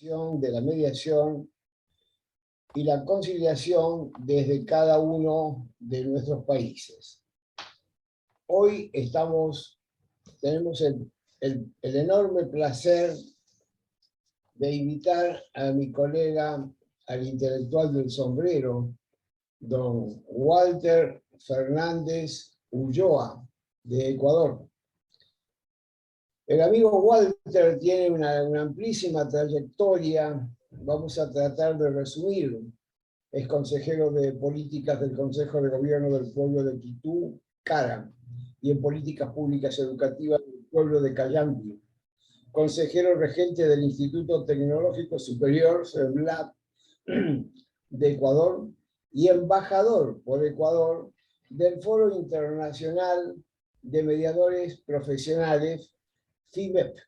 de la mediación y la conciliación desde cada uno de nuestros países. Hoy tenemos el enorme placer de invitar a mi colega, al intelectual del sombrero, don Walter Fernández Ulloa, de Ecuador. El amigo Walter tiene una amplísima trayectoria, vamos a tratar de resumir. Es consejero de políticas del Consejo de Gobierno del Pueblo de Quito, Cara, y en políticas públicas educativas del pueblo de Callambi. Consejero regente del Instituto Tecnológico Superior, CEBLAP, de Ecuador, y embajador por Ecuador del Foro Internacional de Mediadores Profesionales, FIMEP,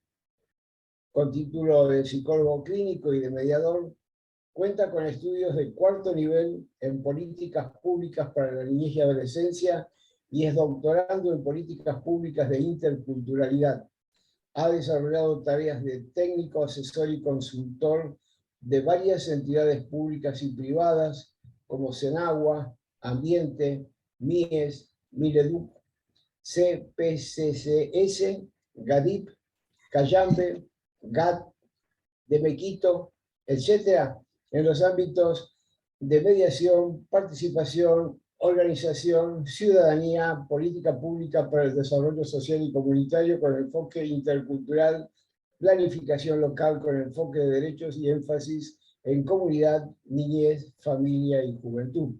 con título de psicólogo clínico y de mediador. Cuenta con estudios de cuarto nivel en políticas públicas para la niñez y adolescencia y es doctorando en políticas públicas de interculturalidad. Ha desarrollado tareas de técnico, asesor y consultor de varias entidades públicas y privadas como Senagua, Ambiente, MIES, Mileduc, CPCCS, GADIP, Callambe, GAT, de Mequito, etcétera, en los ámbitos de mediación, participación, organización, ciudadanía, política pública para el desarrollo social y comunitario con enfoque intercultural, planificación local con enfoque de derechos y énfasis en comunidad, niñez, familia y juventud.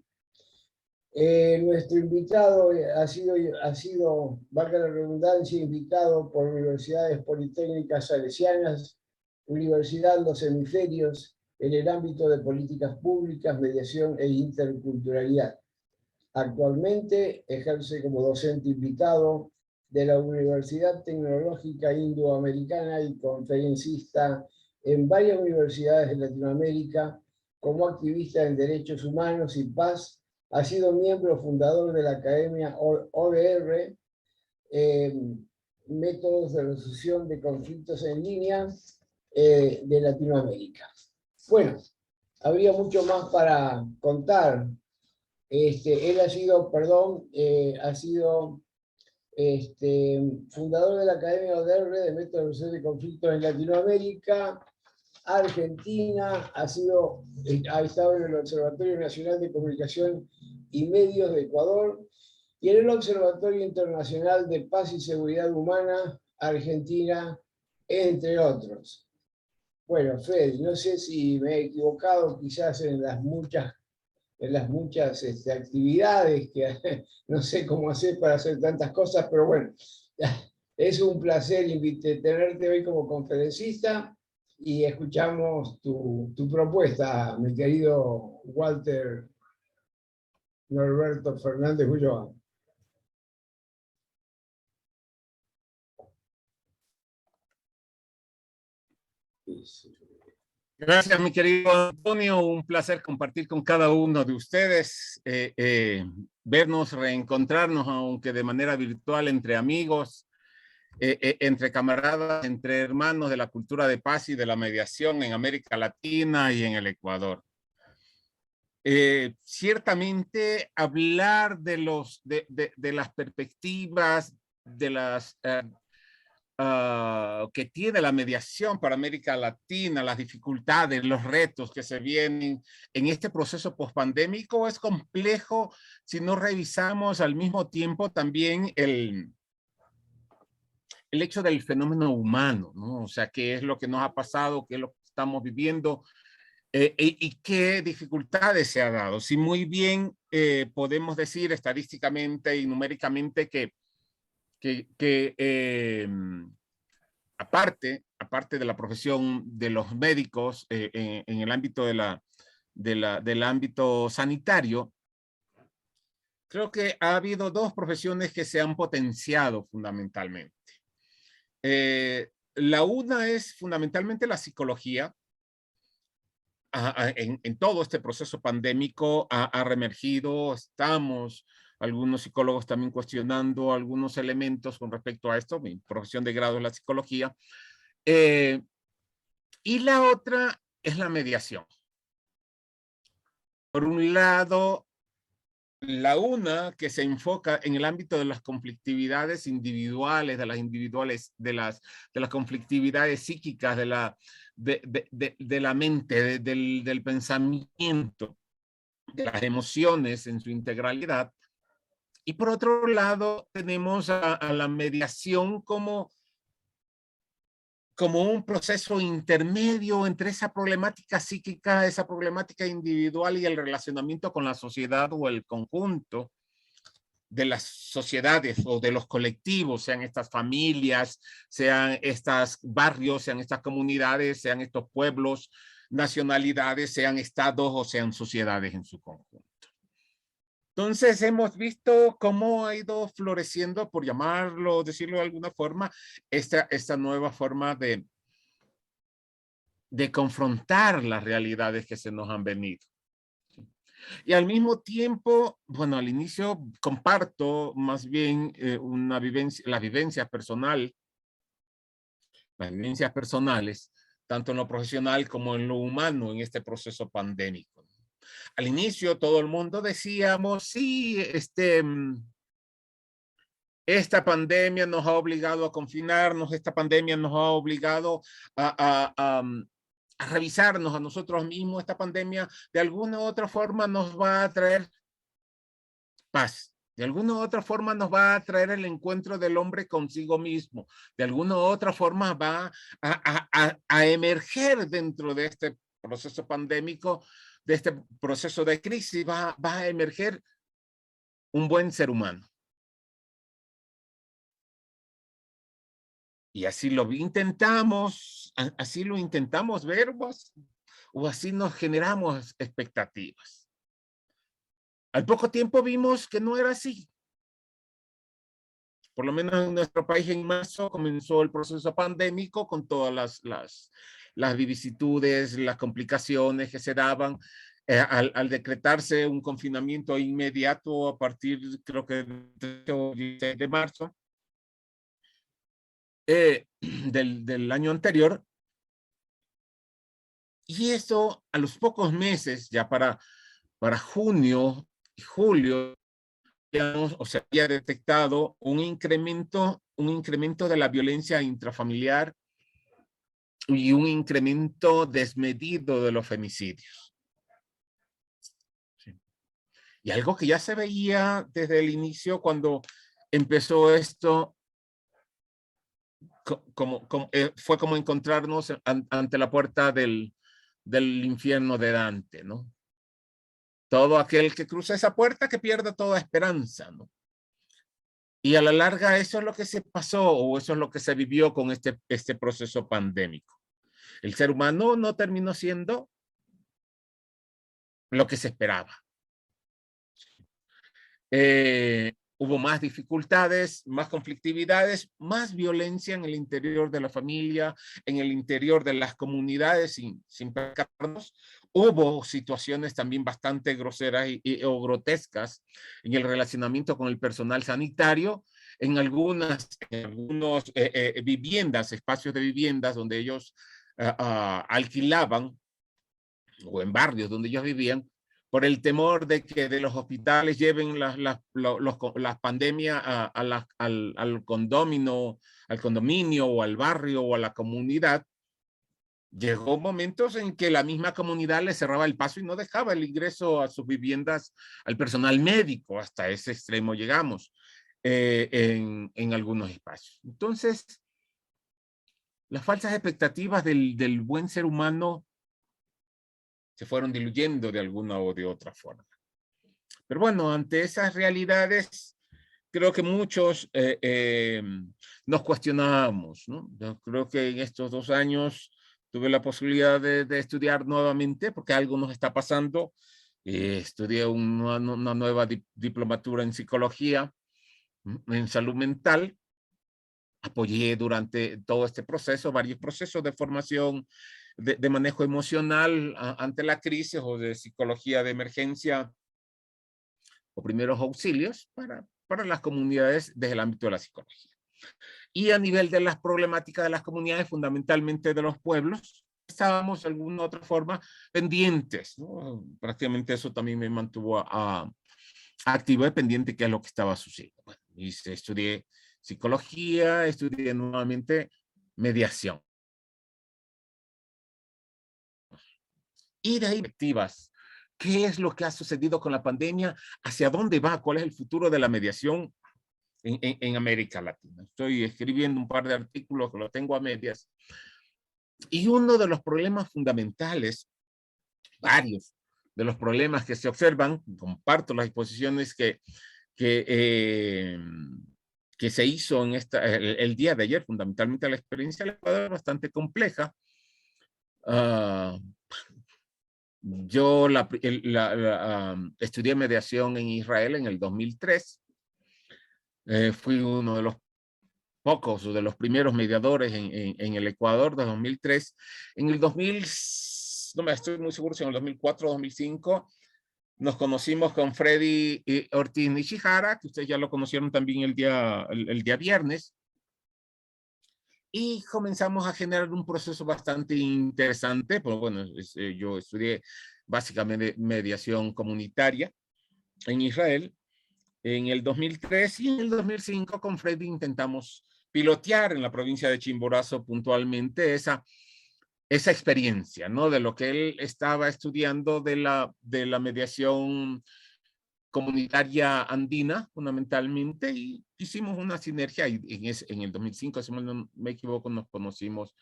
Nuestro invitado ha sido, valga la redundancia, invitado por universidades politécnicas salesianas, Universidad Los Hemisferios, en el ámbito de políticas públicas, mediación e interculturalidad. Actualmente ejerce como docente invitado de la Universidad Tecnológica Indoamericana y conferencista en varias universidades de Latinoamérica. Como activista en derechos humanos y paz, ha sido miembro fundador de la Academia ODR, Métodos de Resolución de Conflictos en Línea, de Latinoamérica. Bueno, habría mucho más para contar. Él ha sido fundador de la Academia ODR de Métodos de Resolución de Conflictos en Latinoamérica, Argentina, ha estado en el Observatorio Nacional de Comunicación y Medios de Ecuador y en el Observatorio Internacional de Paz y Seguridad Humana, Argentina, entre otros. Bueno, Fred, no sé si me he equivocado quizás en las muchas actividades que no sé cómo hacer para hacer tantas cosas, pero bueno, es un placer tenerte hoy como conferencista y escuchamos tu propuesta, mi querido Walter Norberto Fernández Ulloa. Gracias, mi querido Antonio. Un placer compartir con cada uno de ustedes, vernos, reencontrarnos, aunque de manera virtual, entre amigos, entre camaradas, entre hermanos de la cultura de paz y de la mediación en América Latina y en el Ecuador. Ciertamente, hablar de las perspectivas, de las que tiene la mediación para América Latina, las dificultades, los retos que se vienen en este proceso pospandémico es complejo si no revisamos al mismo tiempo también el hecho del fenómeno humano, ¿no? O sea, qué es lo que nos ha pasado, qué es lo que estamos viviendo y qué dificultades se ha dado. Si muy bien podemos decir estadísticamente y numéricamente que aparte de la profesión de los médicos en el ámbito del ámbito sanitario, creo que ha habido dos profesiones que se han potenciado fundamentalmente. La una es fundamentalmente la psicología. En todo este proceso pandémico ha reemergido, algunos psicólogos también cuestionando algunos elementos con respecto a esto. Mi profesión de grado es la psicología. Y la otra es la mediación. Por un lado, la una que se enfoca en el ámbito de las conflictividades individuales, de las conflictividades psíquicas, de la mente, del pensamiento, de las emociones en su integralidad. Y por otro lado, tenemos a la mediación como un proceso intermedio entre esa problemática psíquica, esa problemática individual y el relacionamiento con la sociedad o el conjunto de las sociedades o de los colectivos, sean estas familias, sean estos barrios, sean estas comunidades, sean estos pueblos, nacionalidades, sean estados o sean sociedades en su conjunto. Entonces hemos visto cómo ha ido floreciendo, por llamarlo, decirlo de alguna forma, esta nueva forma de confrontar las realidades que se nos han venido. Y al mismo tiempo, bueno, al inicio comparto más bien las vivencias personales, tanto en lo profesional como en lo humano en este proceso pandémico. Al inicio todo el mundo decíamos, sí, esta pandemia nos ha obligado a confinarnos, esta pandemia nos ha obligado a revisarnos a nosotros mismos, esta pandemia de alguna u otra forma nos va a traer paz, de alguna u otra forma nos va a traer el encuentro del hombre consigo mismo, de alguna u otra forma va a emerger dentro de este proceso pandémico, de este proceso de crisis, va a emerger un buen ser humano. Y así lo intentamos ver, o así nos generamos expectativas. Al poco tiempo vimos que no era así. Por lo menos en nuestro país en marzo comenzó el proceso pandémico con todas las vicisitudes, las complicaciones que se daban al decretarse un confinamiento inmediato a partir, creo que del 16 de marzo del año anterior. Y eso a los pocos meses, ya para junio y julio, se había detectado un incremento de la violencia intrafamiliar y un incremento desmedido de los femicidios. Sí. Y algo que ya se veía desde el inicio cuando empezó esto, fue como encontrarnos ante la puerta del infierno de Dante, ¿no? Todo aquel que cruza esa puerta que pierda toda esperanza, ¿no? Y a la larga eso es lo que se pasó, o eso es lo que se vivió con este proceso pandémico. El ser humano no terminó siendo lo que se esperaba. Hubo más dificultades, más conflictividades, más violencia en el interior de la familia, en el interior de las comunidades, sin percatarnos. Hubo situaciones también bastante groseras o grotescas en el relacionamiento con el personal sanitario, en algunos viviendas, espacios de viviendas donde ellos alquilaban, o en barrios donde ellos vivían, por el temor de que de los hospitales lleven las pandemias al condominio o al barrio o a la comunidad. Llegó momentos en que la misma comunidad le cerraba el paso y no dejaba el ingreso a sus viviendas al personal médico. Hasta ese extremo llegamos en algunos espacios. Entonces, las falsas expectativas del buen ser humano se fueron diluyendo de alguna o de otra forma. Pero bueno, ante esas realidades, creo que muchos nos cuestionábamos, ¿no? Yo creo que en estos 2 años tuve la posibilidad de estudiar nuevamente, porque algo nos está pasando. Estudié una nueva diplomatura en psicología, en salud mental. Apoyé durante todo este proceso, varios procesos de formación de manejo emocional ante la crisis, o de psicología de emergencia o primeros auxilios para las comunidades desde el ámbito de la psicología. Y a nivel de las problemáticas de las comunidades, fundamentalmente de los pueblos, estábamos de alguna u otra forma pendientes, ¿no? Prácticamente eso también me mantuvo activo y pendiente qué es lo que estaba sucediendo. Bueno, y estudié psicología, estudié nuevamente mediación. Y de ahí perspectivas. ¿Qué es lo que ha sucedido con la pandemia? ¿Hacia dónde va? ¿Cuál es el futuro de la mediación en América Latina? Estoy escribiendo un par de artículos que lo tengo a medias. Y uno de los problemas fundamentales, varios de los problemas que se observan, comparto las exposiciones que, eh, que se hizo en el día de ayer, fundamentalmente la experiencia del Ecuador es bastante compleja. Yo estudié mediación en Israel en el 2003. Fui uno de los pocos o de los primeros mediadores en el Ecuador de 2003. En el 2000, no me estoy muy seguro si en el 2004 o 2005, nos conocimos con Freddy Ortiz Nishihara, que ustedes ya lo conocieron también el día viernes. Y comenzamos a generar un proceso bastante interesante. Pues bueno, yo estudié básicamente mediación comunitaria en Israel en el 2003 y en el 2005 con Freddy intentamos pilotear en la provincia de Chimborazo puntualmente esa experiencia, ¿no? De lo que él estaba estudiando de la mediación comunitaria andina, fundamentalmente, y hicimos una sinergia y en el 2005, si no me equivoco, nos conocimos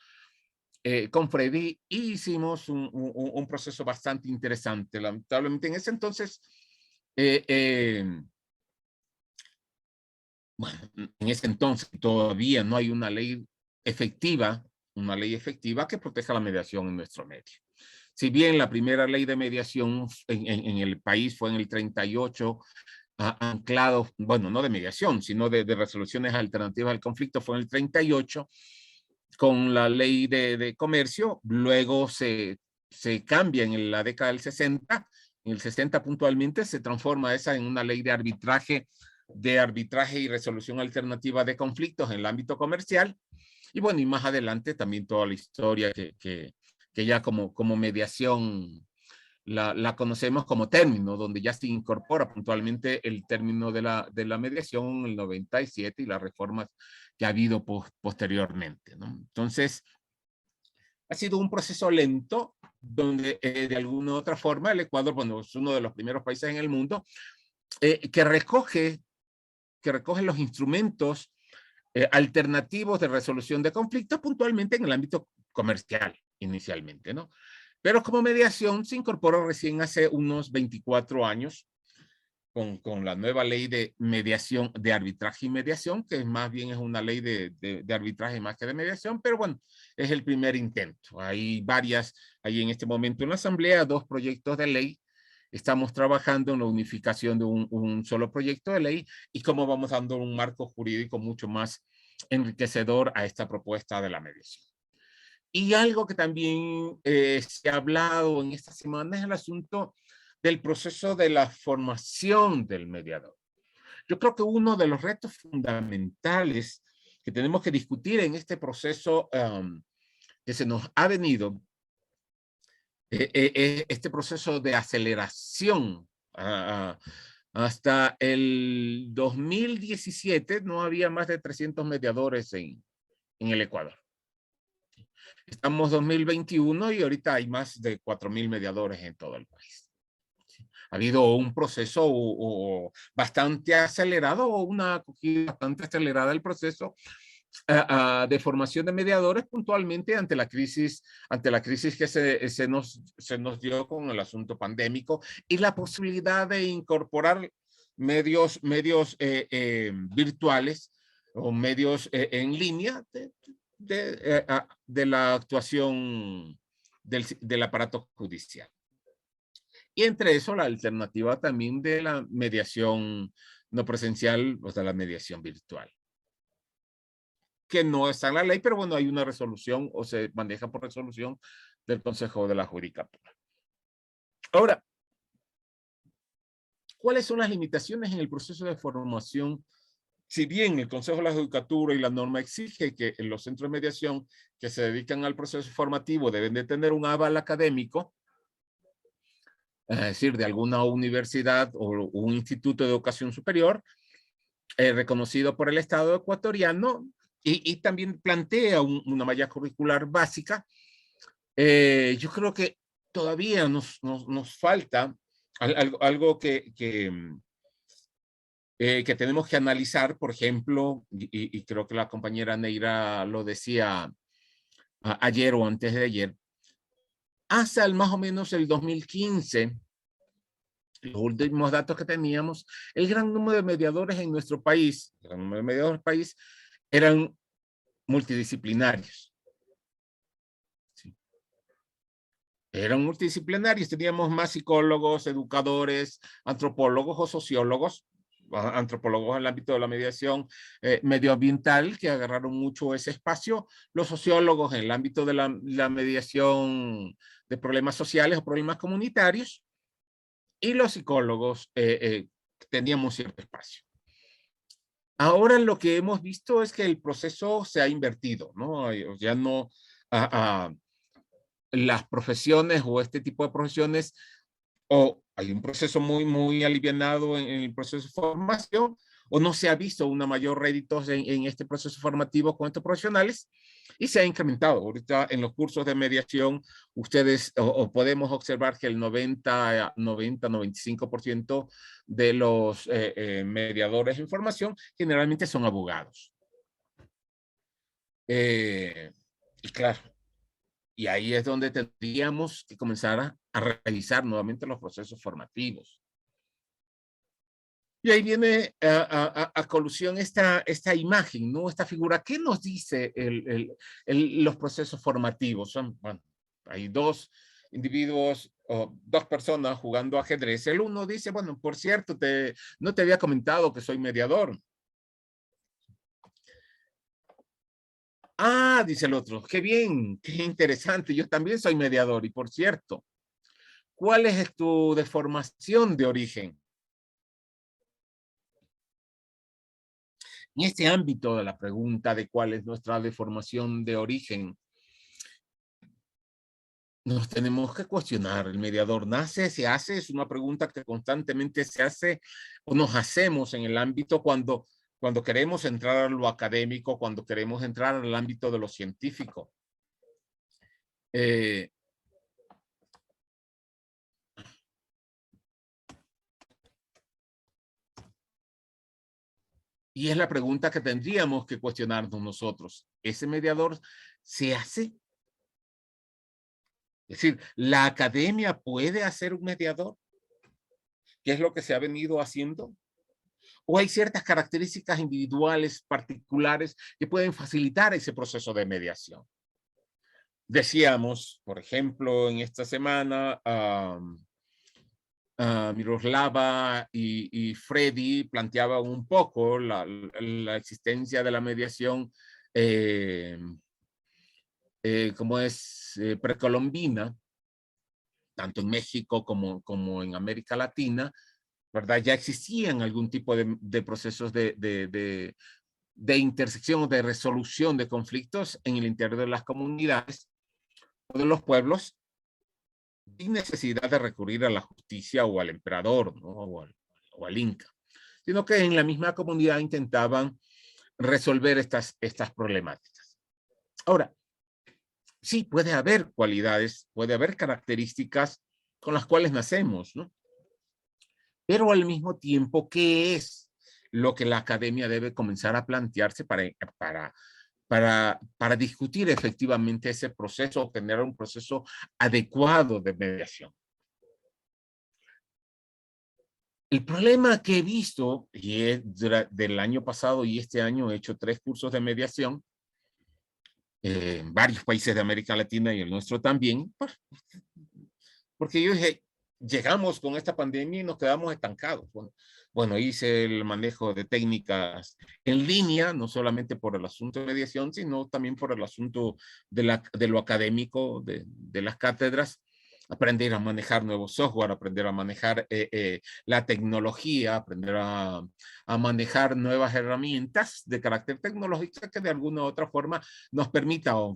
con Freddy y hicimos un proceso bastante interesante. Lamentablemente, en ese entonces, bueno, en ese entonces todavía no hay una ley efectiva que proteja la mediación en nuestro medio. Si bien la primera ley de mediación en el país fue en el 38, anclado, bueno, no de mediación, sino de resoluciones alternativas al conflicto, fue en el 38, con la ley de comercio, luego se cambia en la década del 60, en el 60 puntualmente se transforma esa en una ley de arbitraje y resolución alternativa de conflictos en el ámbito comercial, y bueno, y más adelante también toda la historia que ya como mediación la conocemos como término, donde ya se incorpora puntualmente el término de la mediación en el 97 y las reformas que ha habido posteriormente, ¿no? Entonces, ha sido un proceso lento, donde de alguna u otra forma el Ecuador, bueno, es uno de los primeros países en el mundo que recoge los instrumentos alternativos de resolución de conflictos puntualmente en el ámbito comercial inicialmente, ¿no? Pero como mediación se incorporó recién hace unos 24 años con la nueva ley de mediación, de arbitraje y mediación, que más bien es una ley de arbitraje más que de mediación, pero bueno, es el primer intento. Hay en este momento en la Asamblea 2 proyectos de ley. Estamos trabajando en la unificación de un solo proyecto de ley y cómo vamos dando un marco jurídico mucho más enriquecedor a esta propuesta de la mediación. Y algo que también se ha hablado en esta semana es el asunto del proceso de la formación del mediador. Yo creo que uno de los retos fundamentales que tenemos que discutir en este proceso que se nos ha venido, este proceso de aceleración. Hasta el 2017 no había más de 300 mediadores en el Ecuador. Estamos 2021 y ahorita hay más de 4,000 mediadores en todo el país. Ha habido un proceso bastante acelerado o una acogida bastante acelerada del proceso de formación de mediadores puntualmente ante la crisis que se nos dio con el asunto pandémico y la posibilidad de incorporar medios virtuales o medios en línea de la actuación del aparato judicial. Y entre eso la alternativa también de la mediación no presencial, o sea, la mediación virtual, que no está en la ley, pero bueno, hay una resolución o se maneja por resolución del Consejo de la Judicatura. Ahora, ¿cuáles son las limitaciones en el proceso de formación si bien el Consejo de la Judicatura y la norma exige que en los centros de mediación que se dedican al proceso formativo deben de tener un aval académico, es decir, de alguna universidad o un instituto de educación superior, reconocido por el Estado ecuatoriano, y también plantea una malla curricular básica. Yo creo que todavía nos falta algo que tenemos que analizar, por ejemplo, y creo que la compañera Neira lo decía ayer o antes de ayer, hasta más o menos el 2015, los últimos datos que teníamos, el gran número de mediadores en nuestro país, el gran número de mediadores en el país eran multidisciplinarios. ¿Sí? Eran multidisciplinarios, teníamos más psicólogos, educadores, antropólogos o sociólogos, antropólogos en el ámbito de la mediación medioambiental, que agarraron mucho ese espacio, los sociólogos en el ámbito de la mediación de problemas sociales o problemas comunitarios, y los psicólogos teníamos cierto espacio. Ahora lo que hemos visto es que el proceso se ha invertido, ¿no? Ya no las profesiones o este tipo de profesiones, o hay un proceso muy alivianado en el proceso de formación, o no se ha visto una mayor rédito en este proceso formativo con estos profesionales, y se ha incrementado. Ahorita en los cursos de mediación, ustedes o podemos observar que el 95% de los mediadores en formación generalmente son abogados. Y claro, y ahí es donde tendríamos que comenzar a revisar nuevamente los procesos formativos. Y ahí viene a colusión esta imagen, ¿no? Esta figura. ¿Qué nos dice los procesos formativos? Son, bueno, hay dos individuos o dos personas jugando ajedrez. El uno dice, bueno, por cierto, no te había comentado que soy mediador. Ah, dice el otro, qué bien, qué interesante, yo también soy mediador. Y por cierto, ¿cuál es tu deformación de origen? En este ámbito de la pregunta de cuál es nuestra deformación de origen, nos tenemos que cuestionar. ¿El mediador nace, se hace? Es una pregunta que constantemente se hace o nos hacemos en el ámbito cuando queremos entrar a lo académico, cuando queremos entrar al ámbito de lo científico. Y es la pregunta que tendríamos que cuestionarnos nosotros. ¿Ese mediador se hace? Es decir, ¿la academia puede hacer un mediador? ¿Qué es lo que se ha venido haciendo? ¿O hay ciertas características individuales particulares que pueden facilitar ese proceso de mediación? Decíamos, por ejemplo, en esta semana, Miroslava y Freddy planteaban un poco la existencia de la mediación como es precolombina, tanto en México como en América Latina, ¿verdad? Ya existían algún tipo de procesos de intersección o de resolución de conflictos en el interior de las comunidades o de los pueblos, sin necesidad de recurrir a la justicia o al emperador, ¿no? o al Inca, sino que en la misma comunidad intentaban resolver estas problemáticas. Ahora, sí, puede haber cualidades, puede haber características con las cuales nacemos, ¿no? Pero al mismo tiempo, ¿qué es lo que la academia debe comenzar a plantearse para discutir efectivamente ese proceso o generar un proceso adecuado de mediación? El problema que he visto, y es del año pasado y este año he hecho 3 cursos de mediación, en varios países de América Latina y el nuestro también, porque yo dije, llegamos con esta pandemia y nos quedamos estancados. Bueno, hice el manejo de técnicas en línea, no solamente por el asunto de mediación, sino también por el asunto de lo académico, de las cátedras. aprender a manejar nuevos software, aprender a manejar la tecnología, aprender a manejar nuevas herramientas de carácter tecnológico que de alguna u otra forma nos permita o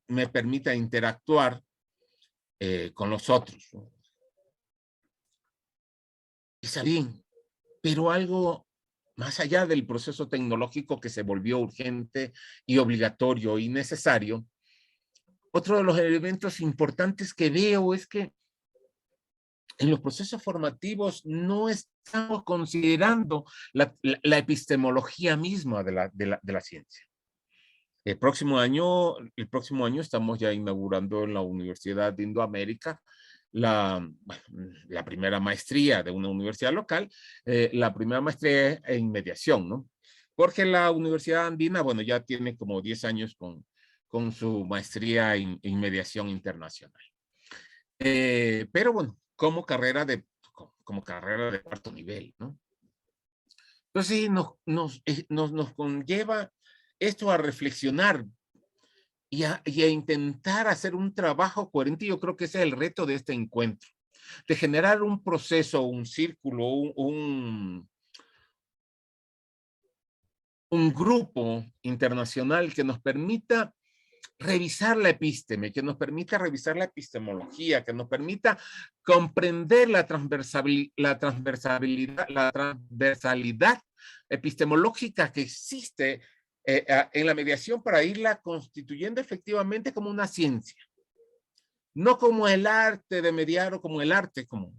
me permita interactuar con los otros. Está bien, pero algo más allá del proceso tecnológico que se volvió urgente y obligatorio y necesario, otro de los elementos importantes que veo es que en los procesos formativos no estamos considerando la epistemología misma de la ciencia. El próximo año estamos ya inaugurando en la Universidad de Indoamérica la primera maestría de una universidad local, la primera maestría en mediación, ¿no? Porque la Universidad Andina, bueno, ya tiene como 10 años con su maestría en mediación internacional. Pero bueno, como carrera de cuarto nivel, ¿no? Entonces nos conlleva esto a reflexionar y a intentar hacer un trabajo coherente. Y yo creo que ese es el reto de este encuentro, de generar un proceso, un círculo, un grupo internacional que nos permita revisar la epísteme, que nos permita revisar la epistemología, que nos permita comprender la transversalidad epistemológica que existe en la mediación para irla constituyendo efectivamente como una ciencia. No como el arte de mediar o como el arte como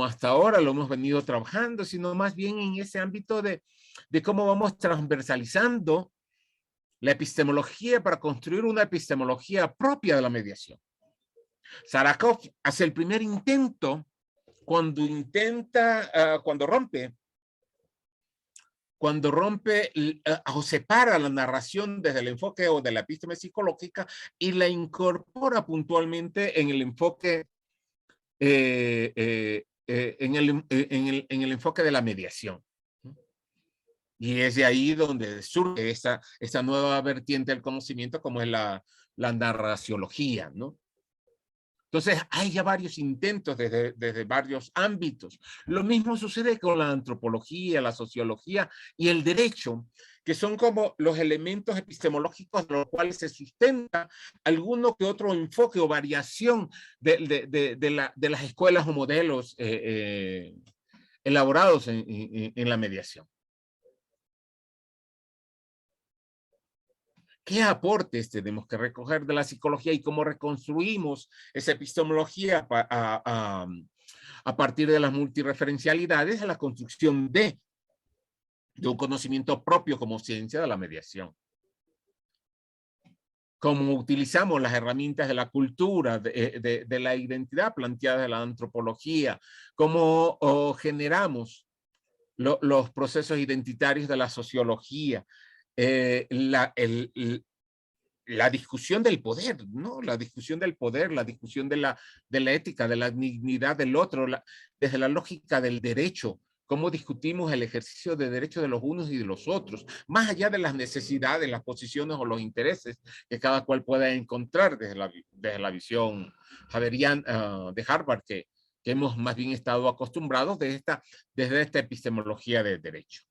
hasta ahora lo hemos venido trabajando, sino más bien en ese ámbito de cómo vamos transversalizando la epistemología para construir una epistemología propia de la mediación. Sarkov hace el primer intento cuando rompe o separa la narración desde el enfoque o de la episteme psicológica y la incorpora puntualmente en el enfoque en el enfoque de la mediación. Y es de ahí donde surge esa nueva vertiente del conocimiento como es la narraciología, ¿no? Entonces, hay ya varios intentos desde varios ámbitos. Lo mismo sucede con la antropología, la sociología y el derecho, que son como los elementos epistemológicos de los cuales se sustenta alguno que otro enfoque o variación de las escuelas o modelos elaborados en la mediación. ¿Qué aportes tenemos que recoger de la psicología y cómo reconstruimos esa epistemología a partir de las multireferencialidades a la construcción de un conocimiento propio como ciencia de la mediación? Cómo utilizamos las herramientas de la cultura, de la identidad planteada de la antropología, cómo generamos los procesos identitarios de la sociología, la discusión del poder, ¿no? La discusión del poder, la discusión de la ética, de la dignidad del otro, desde la lógica del derecho, cómo discutimos el ejercicio de derechos de los unos y de los otros, más allá de las necesidades, las posiciones o los intereses que cada cual pueda encontrar desde la visión haveriana de Harvard, que hemos más bien estado acostumbrados desde esta epistemología de derecho.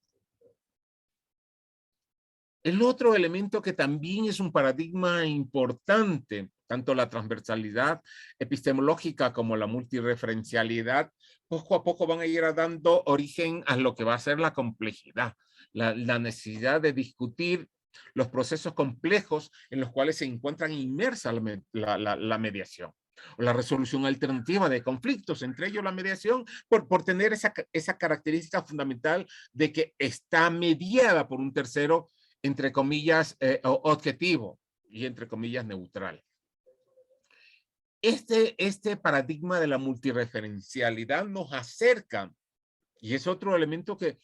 El otro elemento que también es un paradigma importante, tanto la transversalidad epistemológica como la multireferencialidad, poco a poco van a ir dando origen a lo que va a ser la complejidad, la necesidad de discutir los procesos complejos en los cuales se encuentran inmersas la mediación o la resolución alternativa de conflictos, entre ellos la mediación, por tener esa característica fundamental de que está mediada por un tercero, entre comillas, objetivo y entre comillas neutral. Este paradigma de la multireferencialidad nos acerca, y es otro elemento que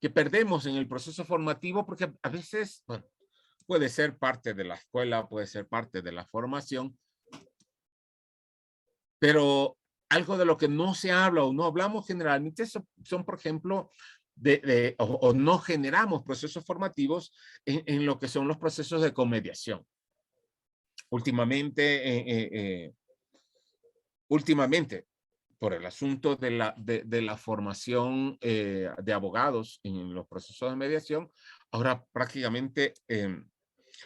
perdemos en el proceso formativo, porque a veces, bueno, puede ser parte de la escuela, puede ser parte de la formación, pero algo de lo que no se habla o no hablamos generalmente son, por ejemplo, o no generamos procesos formativos en lo que son los procesos de comediación. Últimamente últimamente, por el asunto de la formación de abogados en los procesos de mediación, ahora prácticamente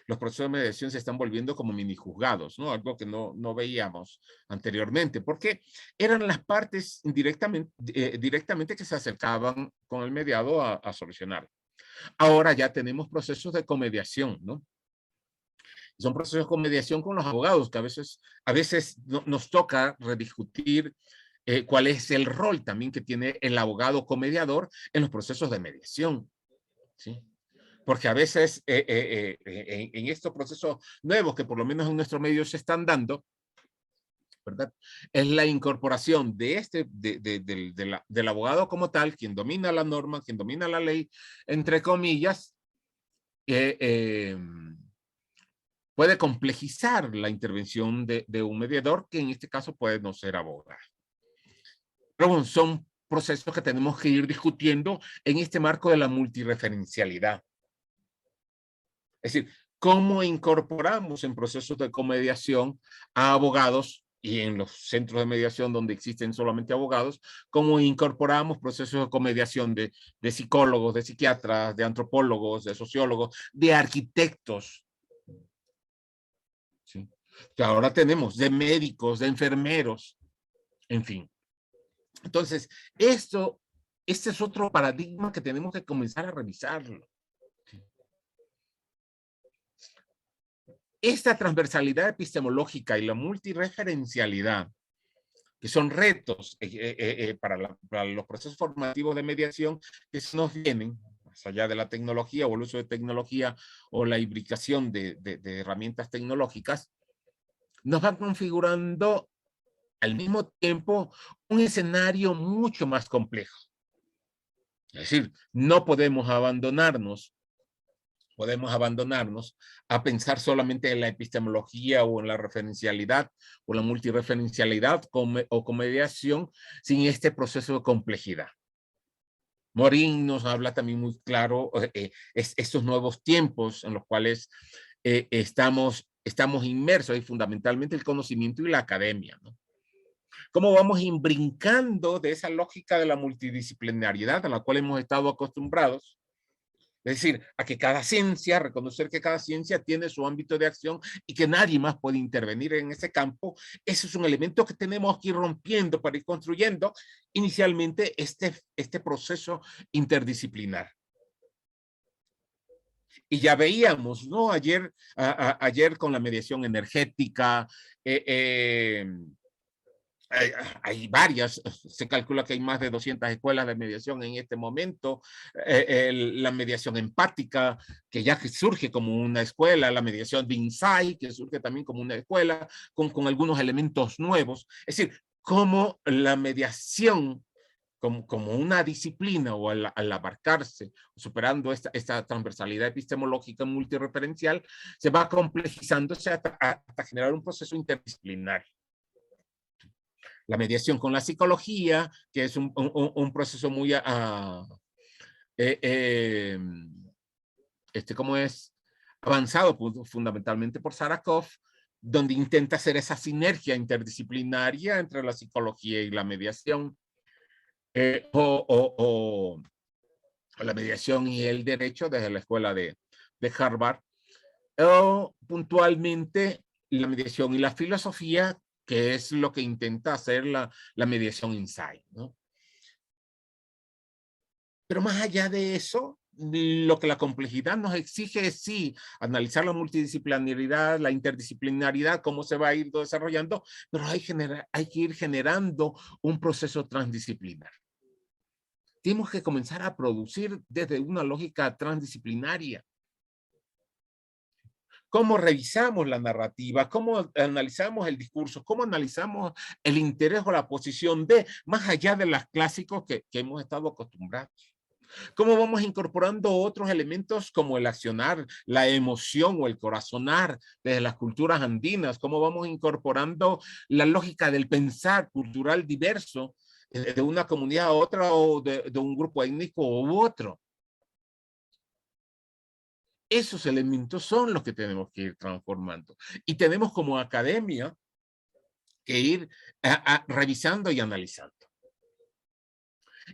los procesos de mediación se están volviendo como mini juzgados, ¿no? Algo que no veíamos anteriormente, porque eran las partes directamente que se acercaban con el mediado a solucionar. Ahora ya tenemos procesos de comediación, ¿no? Son procesos de mediación con los abogados, que a veces nos toca rediscutir cuál es el rol también que tiene el abogado comediador en los procesos de mediación, ¿sí? Porque a veces en estos procesos nuevos que por lo menos en nuestro medio se están dando, ¿verdad? Es la incorporación del abogado como tal, quien domina la norma, quien domina la ley, entre comillas, puede complejizar la intervención de un mediador, que en este caso puede no ser abogado. Pero bueno, son procesos que tenemos que ir discutiendo en este marco de la multireferencialidad. Es decir, cómo incorporamos en procesos de comediación a abogados y en los centros de mediación donde existen solamente abogados, cómo incorporamos procesos de comediación de psicólogos, de psiquiatras, de antropólogos, de sociólogos, de arquitectos. ¿Sí? Que ahora tenemos de médicos, de enfermeros, en fin. Entonces, este es otro paradigma que tenemos que comenzar a revisarlo. Esta transversalidad epistemológica y la multireferencialidad, que son retos para los procesos formativos de mediación que se nos vienen, más allá de la tecnología o el uso de tecnología o la imbricación de herramientas tecnológicas, nos van configurando al mismo tiempo un escenario mucho más complejo. Es decir, no podemos abandonarnos a pensar solamente en la epistemología o en la referencialidad o la multireferencialidad o comediación sin este proceso de complejidad. Morín nos habla también muy claro estos nuevos tiempos en los cuales estamos inmersos y fundamentalmente el conocimiento y la academia, ¿no? Cómo vamos brincando de esa lógica de la multidisciplinariedad a la cual hemos estado acostumbrados. Es decir, a que cada ciencia, reconocer que cada ciencia tiene su ámbito de acción y que nadie más puede intervenir en ese campo. Ese es un elemento que tenemos que ir rompiendo para ir construyendo inicialmente este proceso interdisciplinar. Y ya veíamos, ¿no? Ayer con la mediación energética, hay varias, se calcula que hay más de 200 escuelas de mediación en este momento, la mediación empática, que ya surge como una escuela, la mediación de insight, que surge también como una escuela, con algunos elementos nuevos. Es decir, cómo la mediación como una disciplina o al abarcarse, superando esta transversalidad epistemológica multireferencial, se va complejizándose hasta generar un proceso interdisciplinario. La mediación con la psicología, que es un proceso muy, ¿cómo es? Avanzado fundamentalmente por Sarakov, donde intenta hacer esa sinergia interdisciplinaria entre la psicología y la mediación, o la mediación y el derecho desde la escuela de Harvard, o puntualmente la mediación y la filosofía, que es lo que intenta hacer la mediación insight, ¿no? Pero más allá de eso, lo que la complejidad nos exige es sí, analizar la multidisciplinaridad, la interdisciplinaridad, cómo se va a ir desarrollando, pero hay que ir generando un proceso transdisciplinar. Tenemos que comenzar a producir desde una lógica transdisciplinaria. Cómo revisamos la narrativa, cómo analizamos el discurso, cómo analizamos el interés o la posición más allá de los clásicos que hemos estado acostumbrados. Cómo vamos incorporando otros elementos como el accionar, la emoción o el corazonar desde las culturas andinas, cómo vamos incorporando la lógica del pensar cultural diverso de una comunidad a otra o de un grupo étnico u otro. Esos elementos son los que tenemos que ir transformando. Y tenemos como academia que ir revisando y analizando.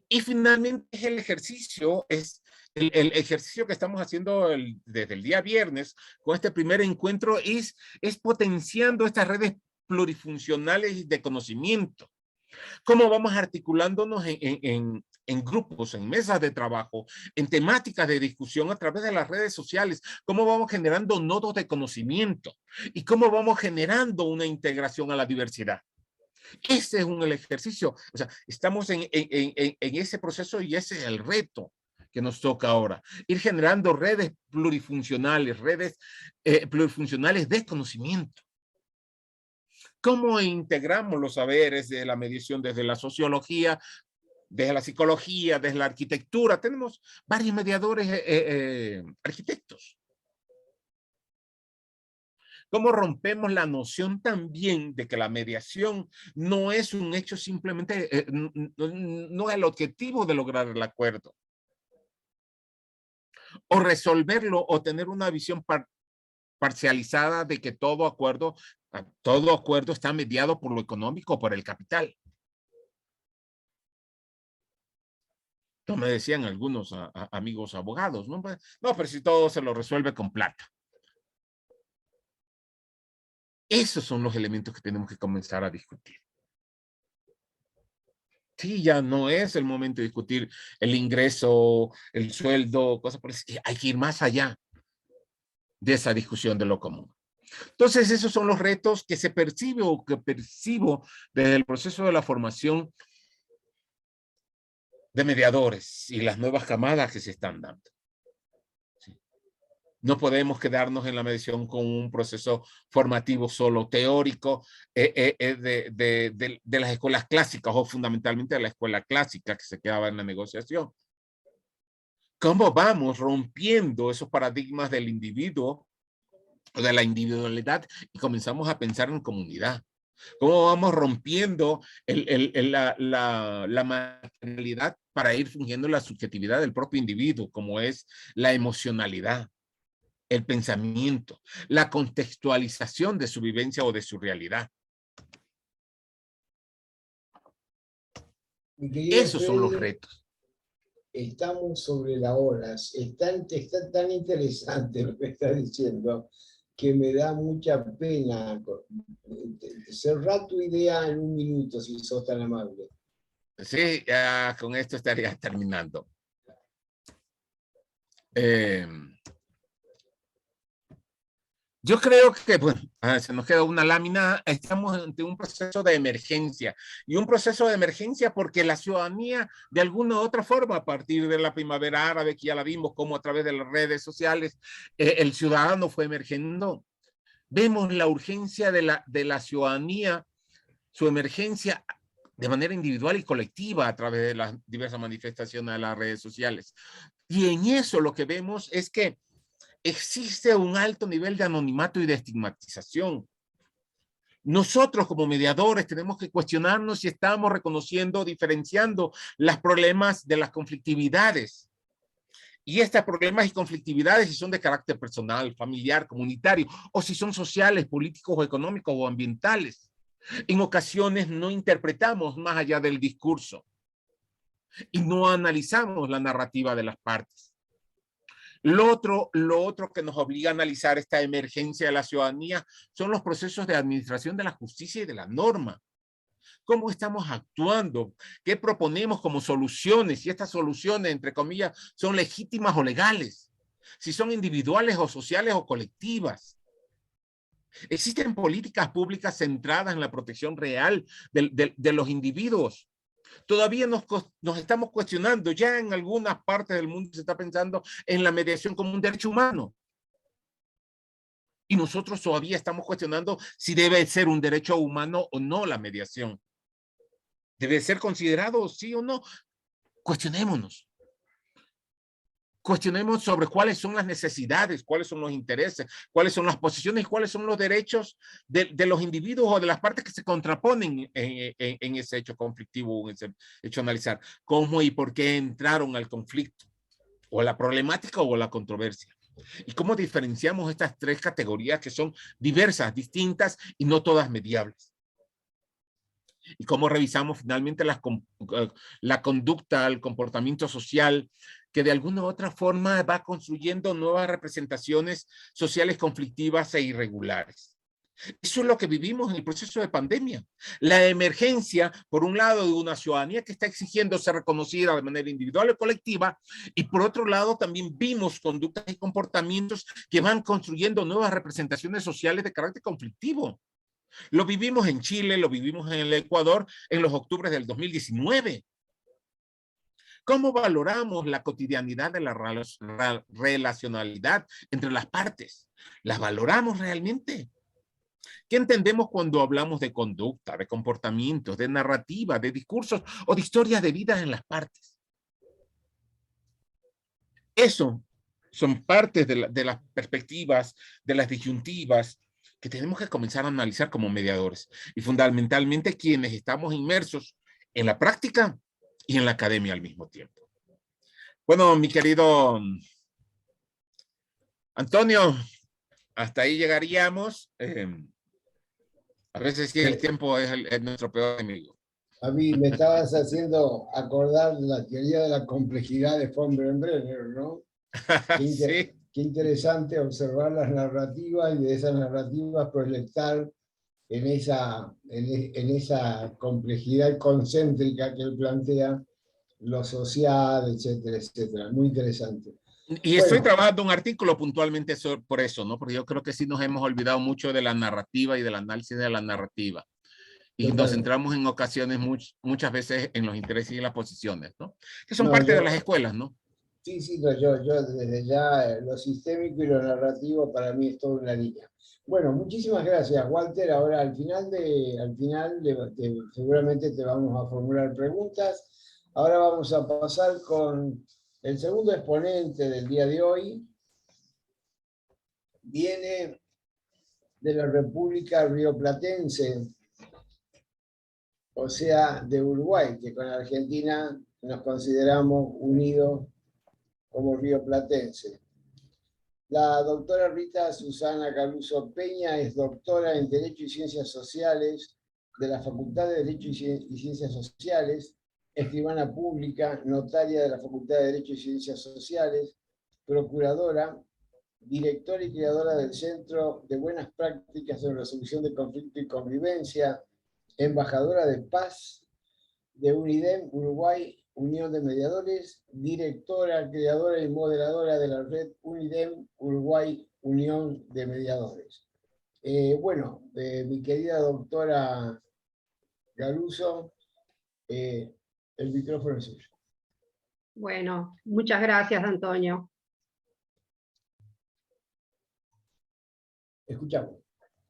Y finalmente el ejercicio es el ejercicio que estamos haciendo desde el día viernes con este primer encuentro es potenciando estas redes plurifuncionales de conocimiento. ¿Cómo vamos articulándonos en grupos, en mesas de trabajo, en temáticas de discusión a través de las redes sociales? ¿Cómo vamos generando nodos de conocimiento? ¿Y cómo vamos generando una integración a la diversidad? Ese es el ejercicio. O sea, estamos en ese proceso y ese es el reto que nos toca ahora. Ir generando redes plurifuncionales, plurifuncionales de conocimiento. ¿Cómo integramos los saberes de la mediación desde la sociología, desde la psicología, desde la arquitectura? Tenemos varios mediadores arquitectos. ¿Cómo rompemos la noción también de que la mediación no es un hecho simplemente, no es el objetivo de lograr el acuerdo? O resolverlo o tener una visión parcializada de que todo acuerdo está mediado por lo económico o por el capital. No me decían algunos amigos abogados, ¿no? No, pero si todo se lo resuelve con plata. Esos son los elementos que tenemos que comenzar a discutir. Sí, ya no es el momento de discutir el ingreso, el sueldo, cosas por eso. Hay que ir más allá de esa discusión de lo común. Entonces, esos son los retos que se percibe o que percibo desde el proceso de la formación de mediadores y las nuevas camadas que se están dando. Sí. No podemos quedarnos en la mediación con un proceso formativo solo teórico de las escuelas clásicas o fundamentalmente de la escuela clásica que se quedaba en la negociación. ¿Cómo vamos rompiendo esos paradigmas del individuo o de la individualidad y comenzamos a pensar en comunidad? ¿Cómo vamos rompiendo la materialidad para ir fungiendo la subjetividad del propio individuo, como es la emocionalidad, el pensamiento, la contextualización de su vivencia o de su realidad? Esos son los retos. Estamos sobre la hora. Está tan interesante lo que está diciendo que me da mucha pena. Cerrá tu idea en un minuto, si sos tan amable. Sí, con esto estaría terminando. Yo creo que, bueno, se nos queda una lámina. Estamos ante un proceso de emergencia. Y un proceso de emergencia porque la ciudadanía, de alguna u otra forma, a partir de la primavera árabe, que ya la vimos, como a través de las redes sociales, el ciudadano fue emergiendo. Vemos la urgencia de la ciudadanía, su emergencia de manera individual y colectiva a través de las diversas manifestaciones de las redes sociales. Y en eso lo que vemos es que existe un alto nivel de anonimato y de estigmatización. Nosotros como mediadores tenemos que cuestionarnos si estamos reconociendo, diferenciando los problemas de las conflictividades. Y estos problemas y conflictividades, si son de carácter personal, familiar, comunitario, o si son sociales, políticos o económicos o ambientales. En ocasiones no interpretamos más allá del discurso y no analizamos la narrativa de las partes. Lo otro que nos obliga a analizar esta emergencia de la ciudadanía son los procesos de administración de la justicia y de la norma. ¿Cómo estamos actuando? ¿Qué proponemos como soluciones? Si estas soluciones, entre comillas, son legítimas o legales. Si son individuales o sociales o colectivas. Existen políticas públicas centradas en la protección real de los individuos. Todavía nos estamos cuestionando, ya en algunas partes del mundo se está pensando en la mediación como un derecho humano. Y nosotros todavía estamos cuestionando si debe ser un derecho humano o no la mediación. ¿Debe ser considerado sí o no? Cuestionémonos. Cuestionemos sobre cuáles son las necesidades, cuáles son los intereses, cuáles son las posiciones y cuáles son los derechos de los individuos o de las partes que se contraponen en ese hecho conflictivo, en ese hecho analizar. ¿Cómo y por qué entraron al conflicto? O la problemática o la controversia. ¿Y cómo diferenciamos estas tres categorías que son diversas, distintas y no todas mediables? y cómo revisamos finalmente la conducta, el comportamiento social, que de alguna u otra forma va construyendo nuevas representaciones sociales conflictivas e irregulares. Eso es lo que vivimos en el proceso de pandemia. La emergencia, por un lado, de una ciudadanía que está exigiendo ser reconocida de manera individual o colectiva, y por otro lado también vimos conductas y comportamientos que van construyendo nuevas representaciones sociales de carácter conflictivo. Lo vivimos en Chile, lo vivimos en el Ecuador en los octubres del 2019. ¿Cómo valoramos la cotidianidad de la relacionalidad entre las partes? ¿Las valoramos realmente? ¿Qué entendemos cuando hablamos de conducta, de comportamientos, de narrativa, de discursos o de historias de vida en las partes? Eso son partes de las perspectivas, de las disyuntivas que tenemos que comenzar a analizar como mediadores y fundamentalmente quienes estamos inmersos en la práctica y en la academia al mismo tiempo. Bueno, mi querido Antonio, hasta ahí llegaríamos. A veces sí, el tiempo es nuestro peor enemigo. A mí me estabas haciendo acordar la teoría de la complejidad de von Brenner, ¿no? Sí. Qué interesante observar las narrativas y de esas narrativas proyectar en esa complejidad concéntrica que él plantea, lo social, etcétera, etcétera. Muy interesante. Y estoy trabajando un artículo puntualmente por eso, ¿no? Porque yo creo que sí nos hemos olvidado mucho de la narrativa y del análisis de la narrativa. Y nos centramos en ocasiones, muchas veces, en los intereses y las posiciones, ¿no? Que son parte de las escuelas, ¿no? Sí, sí, no, yo desde ya lo sistémico y lo narrativo para mí es toda una línea. Bueno, muchísimas gracias, Walter. Ahora al final seguramente te vamos a formular preguntas. Ahora vamos a pasar con el segundo exponente del día de hoy. Viene de la República Rioplatense, o sea, de Uruguay, que con Argentina nos consideramos unidos como rioplatense. La doctora Rita Susana Caruso Peña es doctora en Derecho y Ciencias Sociales de la Facultad de Derecho y Ciencias Sociales, escribana pública, notaria de la Facultad de Derecho y Ciencias Sociales, procuradora, directora y creadora del Centro de Buenas Prácticas en Resolución de Conflicto y Convivencia, embajadora de paz de UNIDEM Uruguay, Unión de Mediadores, directora, creadora y moderadora de la red UNIDEM Uruguay, Unión de Mediadores. Mi querida doctora Caruso, el micrófono es suyo. Bueno, muchas gracias, Antonio. Escuchamos.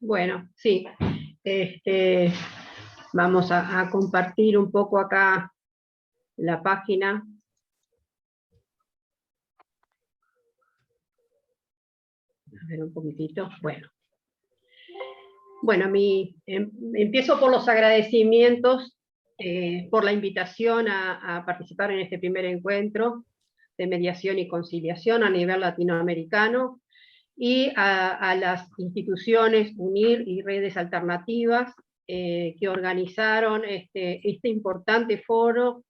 Bueno, sí. Vamos a compartir un poco acá la página. A ver un poquitito. Bueno, empiezo por los agradecimientos por la invitación a participar en este primer encuentro de mediación y conciliación a nivel latinoamericano y a las instituciones UNIR y redes alternativas que organizaron este importante foro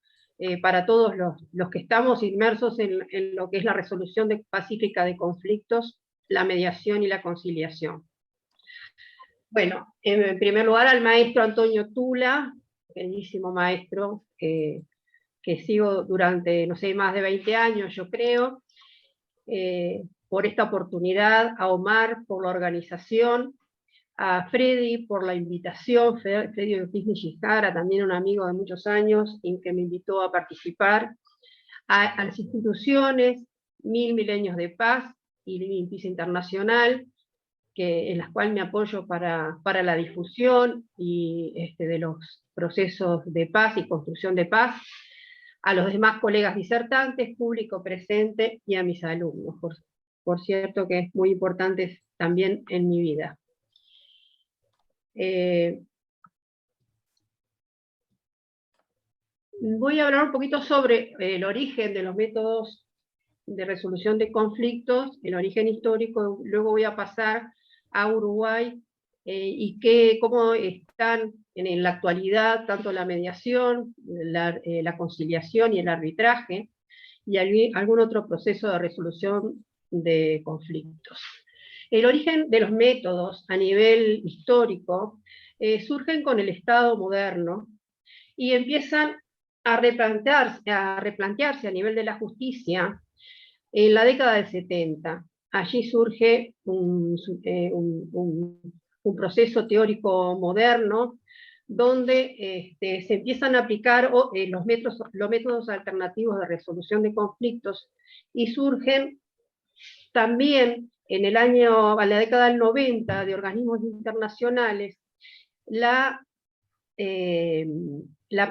para todos los que estamos inmersos en lo que es la resolución pacífica de conflictos, la mediación y la conciliación. Bueno, en primer lugar al maestro Antonio Tula, bellísimo maestro, que sigo durante, no sé, más de 20 años, yo creo, por esta oportunidad, a Omar por la organización, a Freddy por la invitación, Freddy Ortiz Nishihara, también un amigo de muchos años, en que me invitó a participar, a las instituciones, Mil Milenios de Paz y Living Peace Internacional, en las cuales me apoyo para la difusión y de los procesos de paz y construcción de paz, a los demás colegas disertantes, público presente y a mis alumnos, por cierto que es muy importante también en mi vida. Voy a hablar un poquito sobre el origen de los métodos de resolución de conflictos, el origen histórico, luego voy a pasar a Uruguay y cómo están en la actualidad tanto la mediación, la conciliación y el arbitraje, y algún otro proceso de resolución de conflictos. El origen de los métodos a nivel histórico surgen con el Estado moderno y empiezan a replantearse a nivel de la justicia en la década del 70. Allí surge un proceso teórico moderno donde se empiezan a aplicar los métodos alternativos de resolución de conflictos, y surgen también a la década del 90 de organismos internacionales la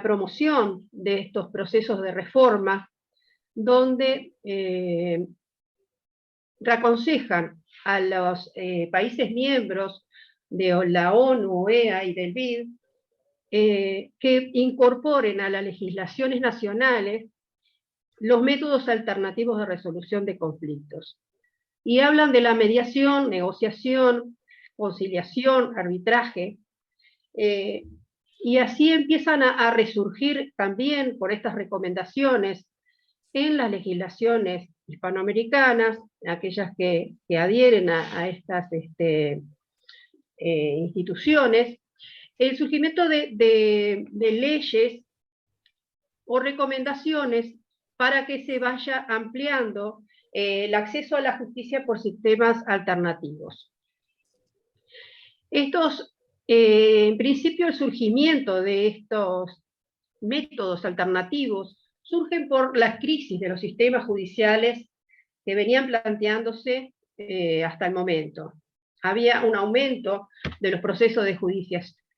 promoción de estos procesos de reforma, donde reaconsejan a los países miembros de la ONU, OEA y del BID que incorporen a las legislaciones nacionales los métodos alternativos de resolución de conflictos. Y hablan de la mediación, negociación, conciliación, arbitraje, y así empiezan a resurgir también por estas recomendaciones en las legislaciones hispanoamericanas, aquellas que adhieren a estas instituciones, el surgimiento de leyes o recomendaciones para que se vaya ampliando el acceso a la justicia por sistemas alternativos. En principio, el surgimiento de estos métodos alternativos surgen por las crisis de los sistemas judiciales que venían planteándose hasta el momento. Había un aumento de los procesos de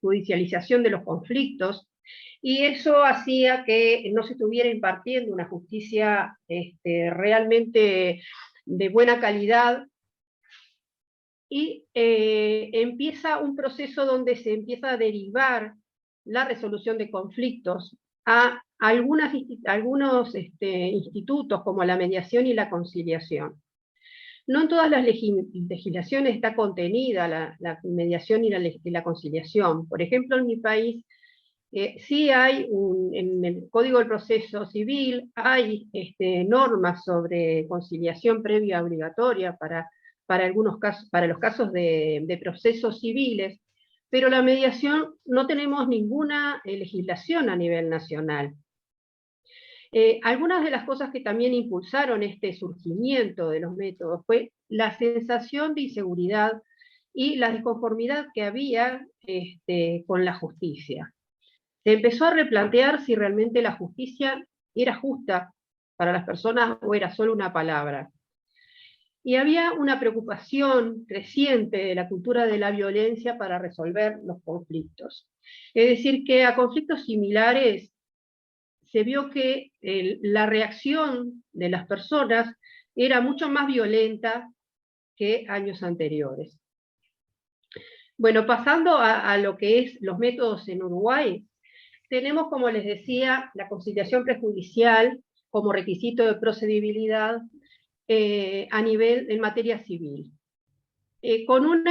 judicialización de los conflictos, y eso hacía que no se estuviera impartiendo una justicia realmente de buena calidad, y empieza un proceso donde se empieza a derivar la resolución de conflictos a algunos institutos como la mediación y la conciliación. No en todas las legislaciones está contenida la mediación y la conciliación. Por ejemplo, en mi país sí hay, en el Código del Proceso Civil, hay normas sobre conciliación previa obligatoria para algunos casos, para los casos de procesos civiles, pero la mediación no tenemos ninguna legislación a nivel nacional. Algunas de las cosas que también impulsaron este surgimiento de los métodos fue la sensación de inseguridad y la disconformidad que había con la justicia. Se empezó a replantear si realmente la justicia era justa para las personas o era solo una palabra. Y había una preocupación creciente de la cultura de la violencia para resolver los conflictos. Es decir, que a conflictos similares se vio que la reacción de las personas era mucho más violenta que años anteriores. Bueno, pasando a lo que es los métodos en Uruguay, tenemos, como les decía, la conciliación prejudicial como requisito de procedibilidad en materia civil. Con un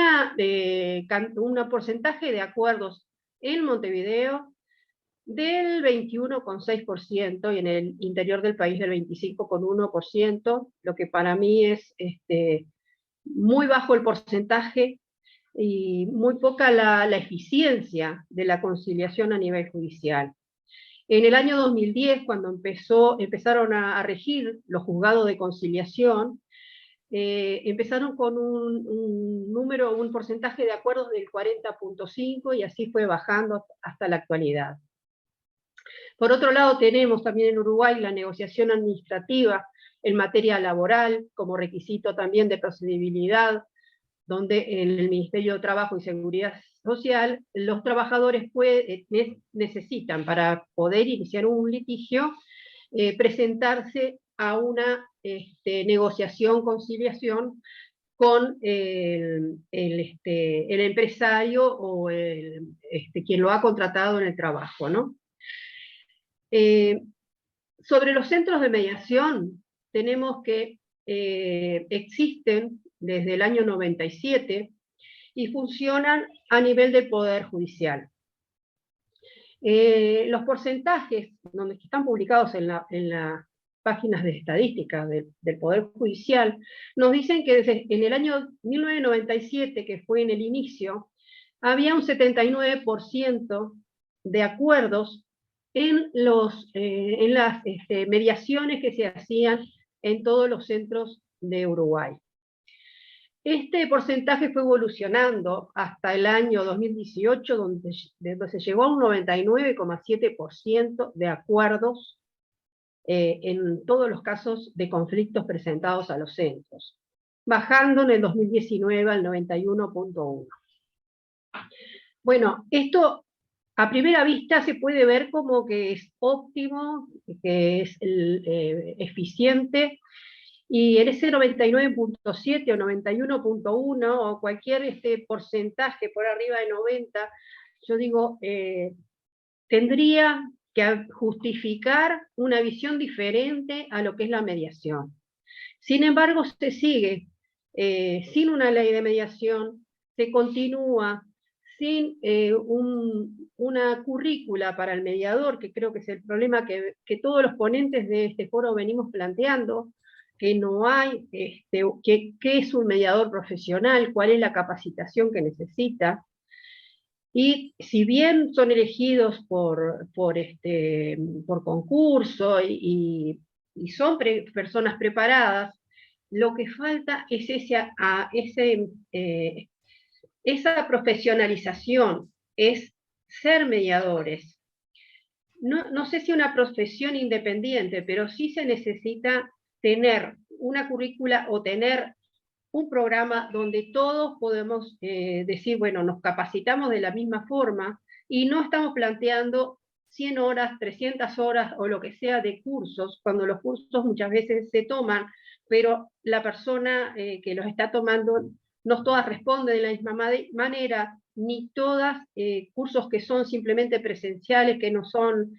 porcentaje de acuerdos en Montevideo del 21,6% y en el interior del país del 25,1%, lo que para mí es muy bajo el porcentaje y muy poca la eficiencia de la conciliación a nivel judicial. En el año 2010, cuando empezaron a regir los juzgados de conciliación, empezaron con un porcentaje de acuerdos del 40,5%, y así fue bajando hasta la actualidad. Por otro lado, tenemos también en Uruguay la negociación administrativa en materia laboral como requisito también de procedibilidad, donde en el Ministerio de Trabajo y Seguridad Social los trabajadores necesitan, para poder iniciar un litigio, presentarse a una negociación, conciliación con el empresario o quien lo ha contratado en el trabajo, ¿no? Sobre los centros de mediación, tenemos que existen desde el año 97 y funcionan a nivel del Poder Judicial. Los porcentajes donde están publicados en las páginas de estadísticas del Poder Judicial nos dicen que desde en el año 1997, que fue en el inicio, había un 79% de acuerdos en las mediaciones que se hacían en todos los centros de Uruguay. Este porcentaje fue evolucionando hasta el año 2018, donde se llegó a un 99,7% de acuerdos en todos los casos de conflictos presentados a los centros, bajando en el 2019 al 91,1%. Bueno, esto a primera vista se puede ver como que es óptimo, que es eficiente, y en ese 99,7 o 91,1 o cualquier porcentaje por arriba de 90, yo digo, tendría que justificar una visión diferente a lo que es la mediación. Sin embargo, se sigue sin una ley de mediación, se continúa sin una currícula para el mediador, que creo que es el problema que todos los ponentes de este foro venimos planteando, que no hay, qué es un mediador profesional, cuál es la capacitación que necesita. Y si bien son elegidos por concurso y son personas preparadas, lo que falta es esa profesionalización, es ser mediadores. No sé si una profesión independiente, pero sí se necesita tener una currícula o tener un programa donde todos podemos decir, bueno, nos capacitamos de la misma forma y no estamos planteando 100 horas, 300 horas o lo que sea de cursos, cuando los cursos muchas veces se toman, pero la persona que los está tomando no todas responden de la misma manera, ni todas cursos que son simplemente presenciales, que no son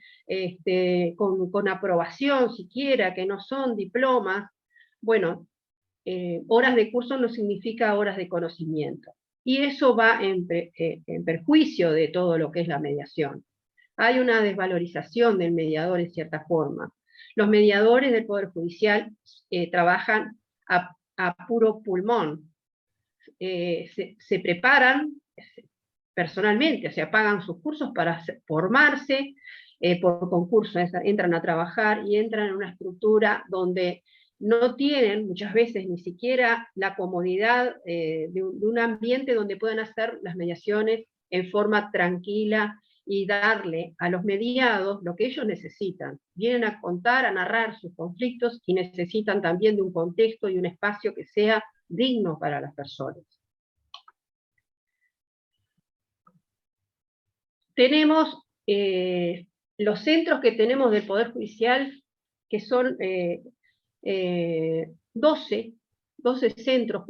con aprobación siquiera, que no son diplomas. Bueno, horas de curso no significa horas de conocimiento. Y eso va en perjuicio de todo lo que es la mediación. Hay una desvalorización del mediador en cierta forma. Los mediadores del Poder Judicial trabajan a puro pulmón. Se preparan personalmente, o sea, pagan sus cursos para formarse, por concurso entran a trabajar y entran en una estructura donde no tienen muchas veces ni siquiera la comodidad de un ambiente donde puedan hacer las mediaciones en forma tranquila y darle a los mediados lo que ellos necesitan. Vienen a contar, a narrar sus conflictos y necesitan también de un contexto y un espacio que sea digno para las personas. Tenemos los centros que tenemos del Poder Judicial, que son 12 centros,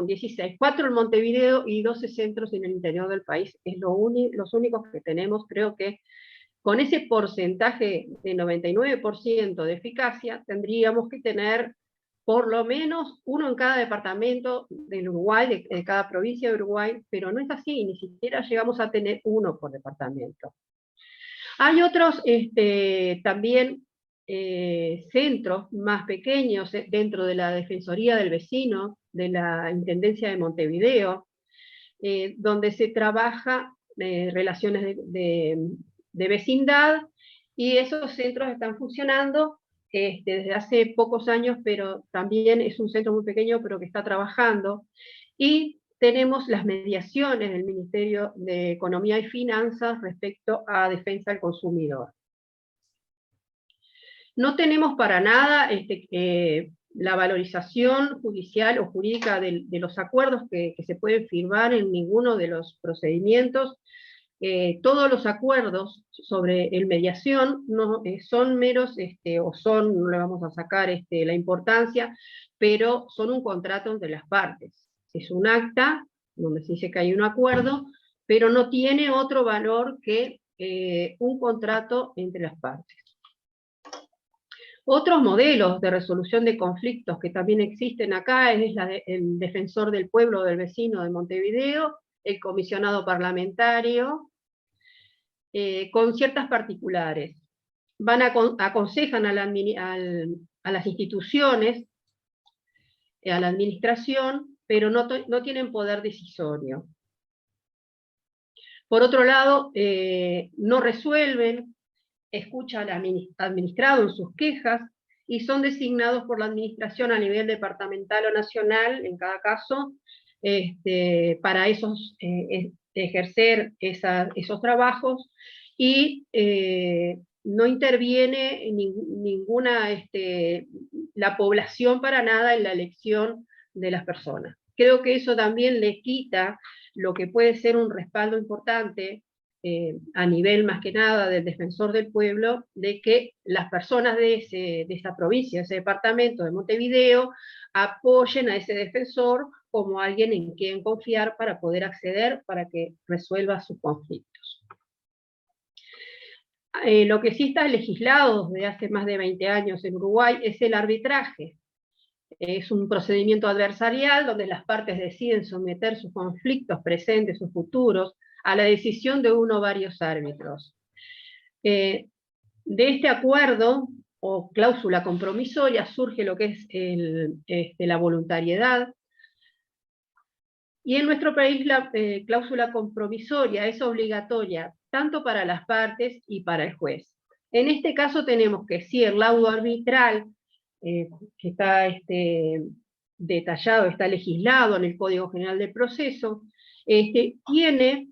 16, 4 en Montevideo y 12 centros en el interior del país, es los únicos que tenemos. Creo que con ese porcentaje de 99% de eficacia, tendríamos que tener por lo menos uno en cada departamento del Uruguay, de cada provincia de Uruguay, pero no es así, ni siquiera llegamos a tener uno por departamento. Hay otros también centros más pequeños dentro de la Defensoría del Vecino, de la Intendencia de Montevideo, donde se trabaja relaciones de vecindad, y esos centros están funcionando desde hace pocos años, pero también es un centro muy pequeño, pero que está trabajando. Y tenemos las mediaciones del Ministerio de Economía y Finanzas respecto a defensa del consumidor. No tenemos para nada la valorización judicial o jurídica de los acuerdos que se pueden firmar en ninguno de los procedimientos. Todos los acuerdos sobre mediación son meros, no le vamos a sacar la importancia, pero son un contrato entre las partes. Es un acta donde se dice que hay un acuerdo, pero no tiene otro valor que un contrato entre las partes. Otros modelos de resolución de conflictos que también existen acá es el defensor del pueblo o del vecino de Montevideo, el comisionado parlamentario, con ciertas particulares. Aconsejan a las instituciones, a la administración, pero no tienen poder decisorio. Por otro lado, no resuelven, escuchan al administrado en sus quejas, y son designados por la administración a nivel departamental o nacional, en cada caso, para ejercer esos trabajos, y no interviene la población para nada en la elección de las personas. Creo que eso también le quita lo que puede ser un respaldo importante a nivel más que nada del defensor del pueblo, de que las personas de esa provincia, de ese departamento de Montevideo, apoyen a ese defensor como alguien en quien confiar para poder acceder, para que resuelva sus conflictos. Lo que sí está legislado desde hace más de 20 años en Uruguay es el arbitraje. Es un procedimiento adversarial donde las partes deciden someter sus conflictos presentes o futuros a la decisión de uno o varios árbitros. De este acuerdo o cláusula compromisoria surge lo que es la voluntariedad, y en nuestro país la cláusula compromisoria es obligatoria tanto para las partes y para el juez. En este caso tenemos que si el laudo arbitral, que está detallado, está legislado en el Código General del Proceso, tiene,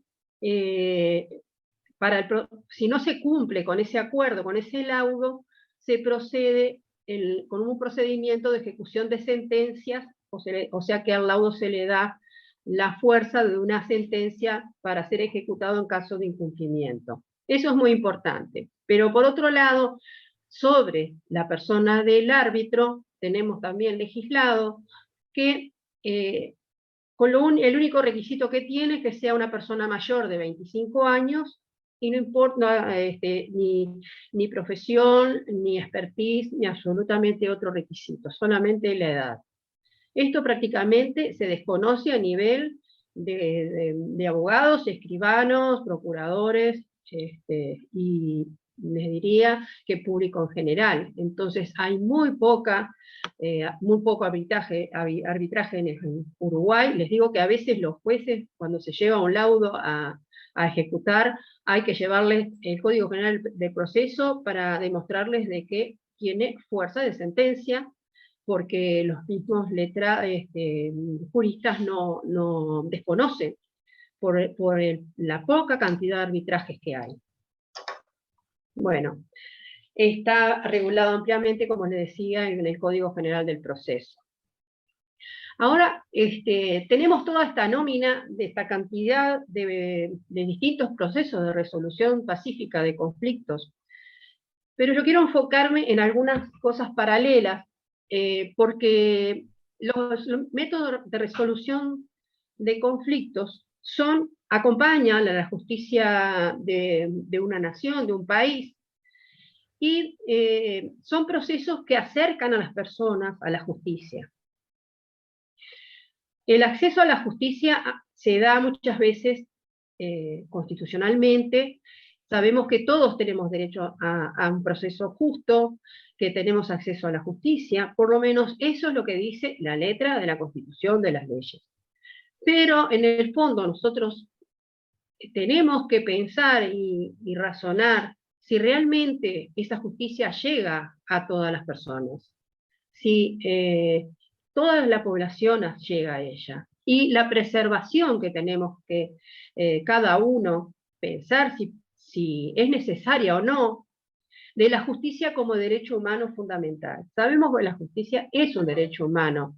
si no se cumple con ese acuerdo, con ese laudo, se procede con un procedimiento de ejecución de sentencias, o sea que al laudo se le da la fuerza de una sentencia para ser ejecutado en caso de incumplimiento. Eso es muy importante. Pero por otro lado, sobre la persona del árbitro, tenemos también legislado que el único requisito que tiene es que sea una persona mayor de 25 años, y no importa ni profesión, ni expertise, ni absolutamente otro requisito, solamente la edad. Esto prácticamente se desconoce a nivel de abogados, escribanos, procuradores, y les diría que público en general. Entonces hay muy poco arbitraje en Uruguay. Les digo que a veces los jueces, cuando se lleva un laudo a ejecutar, hay que llevarles el Código General de Proceso para demostrarles de que tiene fuerza de sentencia, porque los mismos juristas no desconocen por la poca cantidad de arbitrajes que hay. Bueno, está regulado ampliamente, como les decía, en el Código General del Proceso. Ahora tenemos toda esta nómina de esta cantidad de distintos procesos de resolución pacífica de conflictos, pero yo quiero enfocarme en algunas cosas paralelas, porque los métodos de resolución de conflictos acompañan a la justicia de una nación, de un país, y son procesos que acercan a las personas a la justicia. El acceso a la justicia se da muchas veces constitucionalmente. Sabemos que todos tenemos derecho a un proceso justo, que tenemos acceso a la justicia, por lo menos eso es lo que dice la letra de la Constitución, de las leyes. Pero en el fondo nosotros tenemos que pensar y razonar si realmente esa justicia llega a todas las personas, si toda la población llega a ella, y la preservación que tenemos que cada uno pensar si es necesaria o no, de la justicia como derecho humano fundamental. Sabemos que la justicia es un derecho humano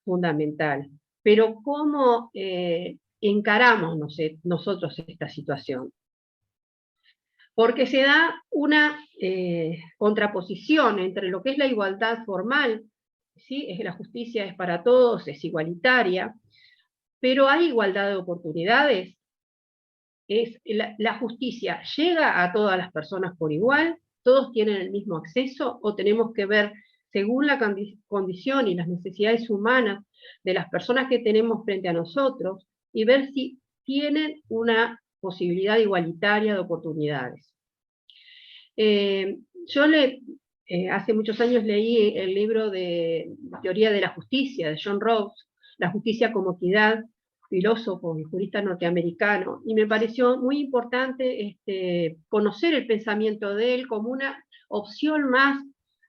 fundamental, pero ¿cómo encaramos nosotros esta situación? Porque se da una contraposición entre lo que es la igualdad formal, ¿sí? La justicia es para todos, es igualitaria, pero hay igualdad de oportunidades. La justicia llega a todas las personas por igual, todos tienen el mismo acceso, o tenemos que ver según la condición y las necesidades humanas de las personas que tenemos frente a nosotros, y ver si tienen una posibilidad igualitaria de oportunidades. Hace muchos años leí el libro de Teoría de la Justicia, de John Rawls, La justicia como equidad, filósofo y jurista norteamericano, y me pareció muy importante conocer el pensamiento de él como una opción más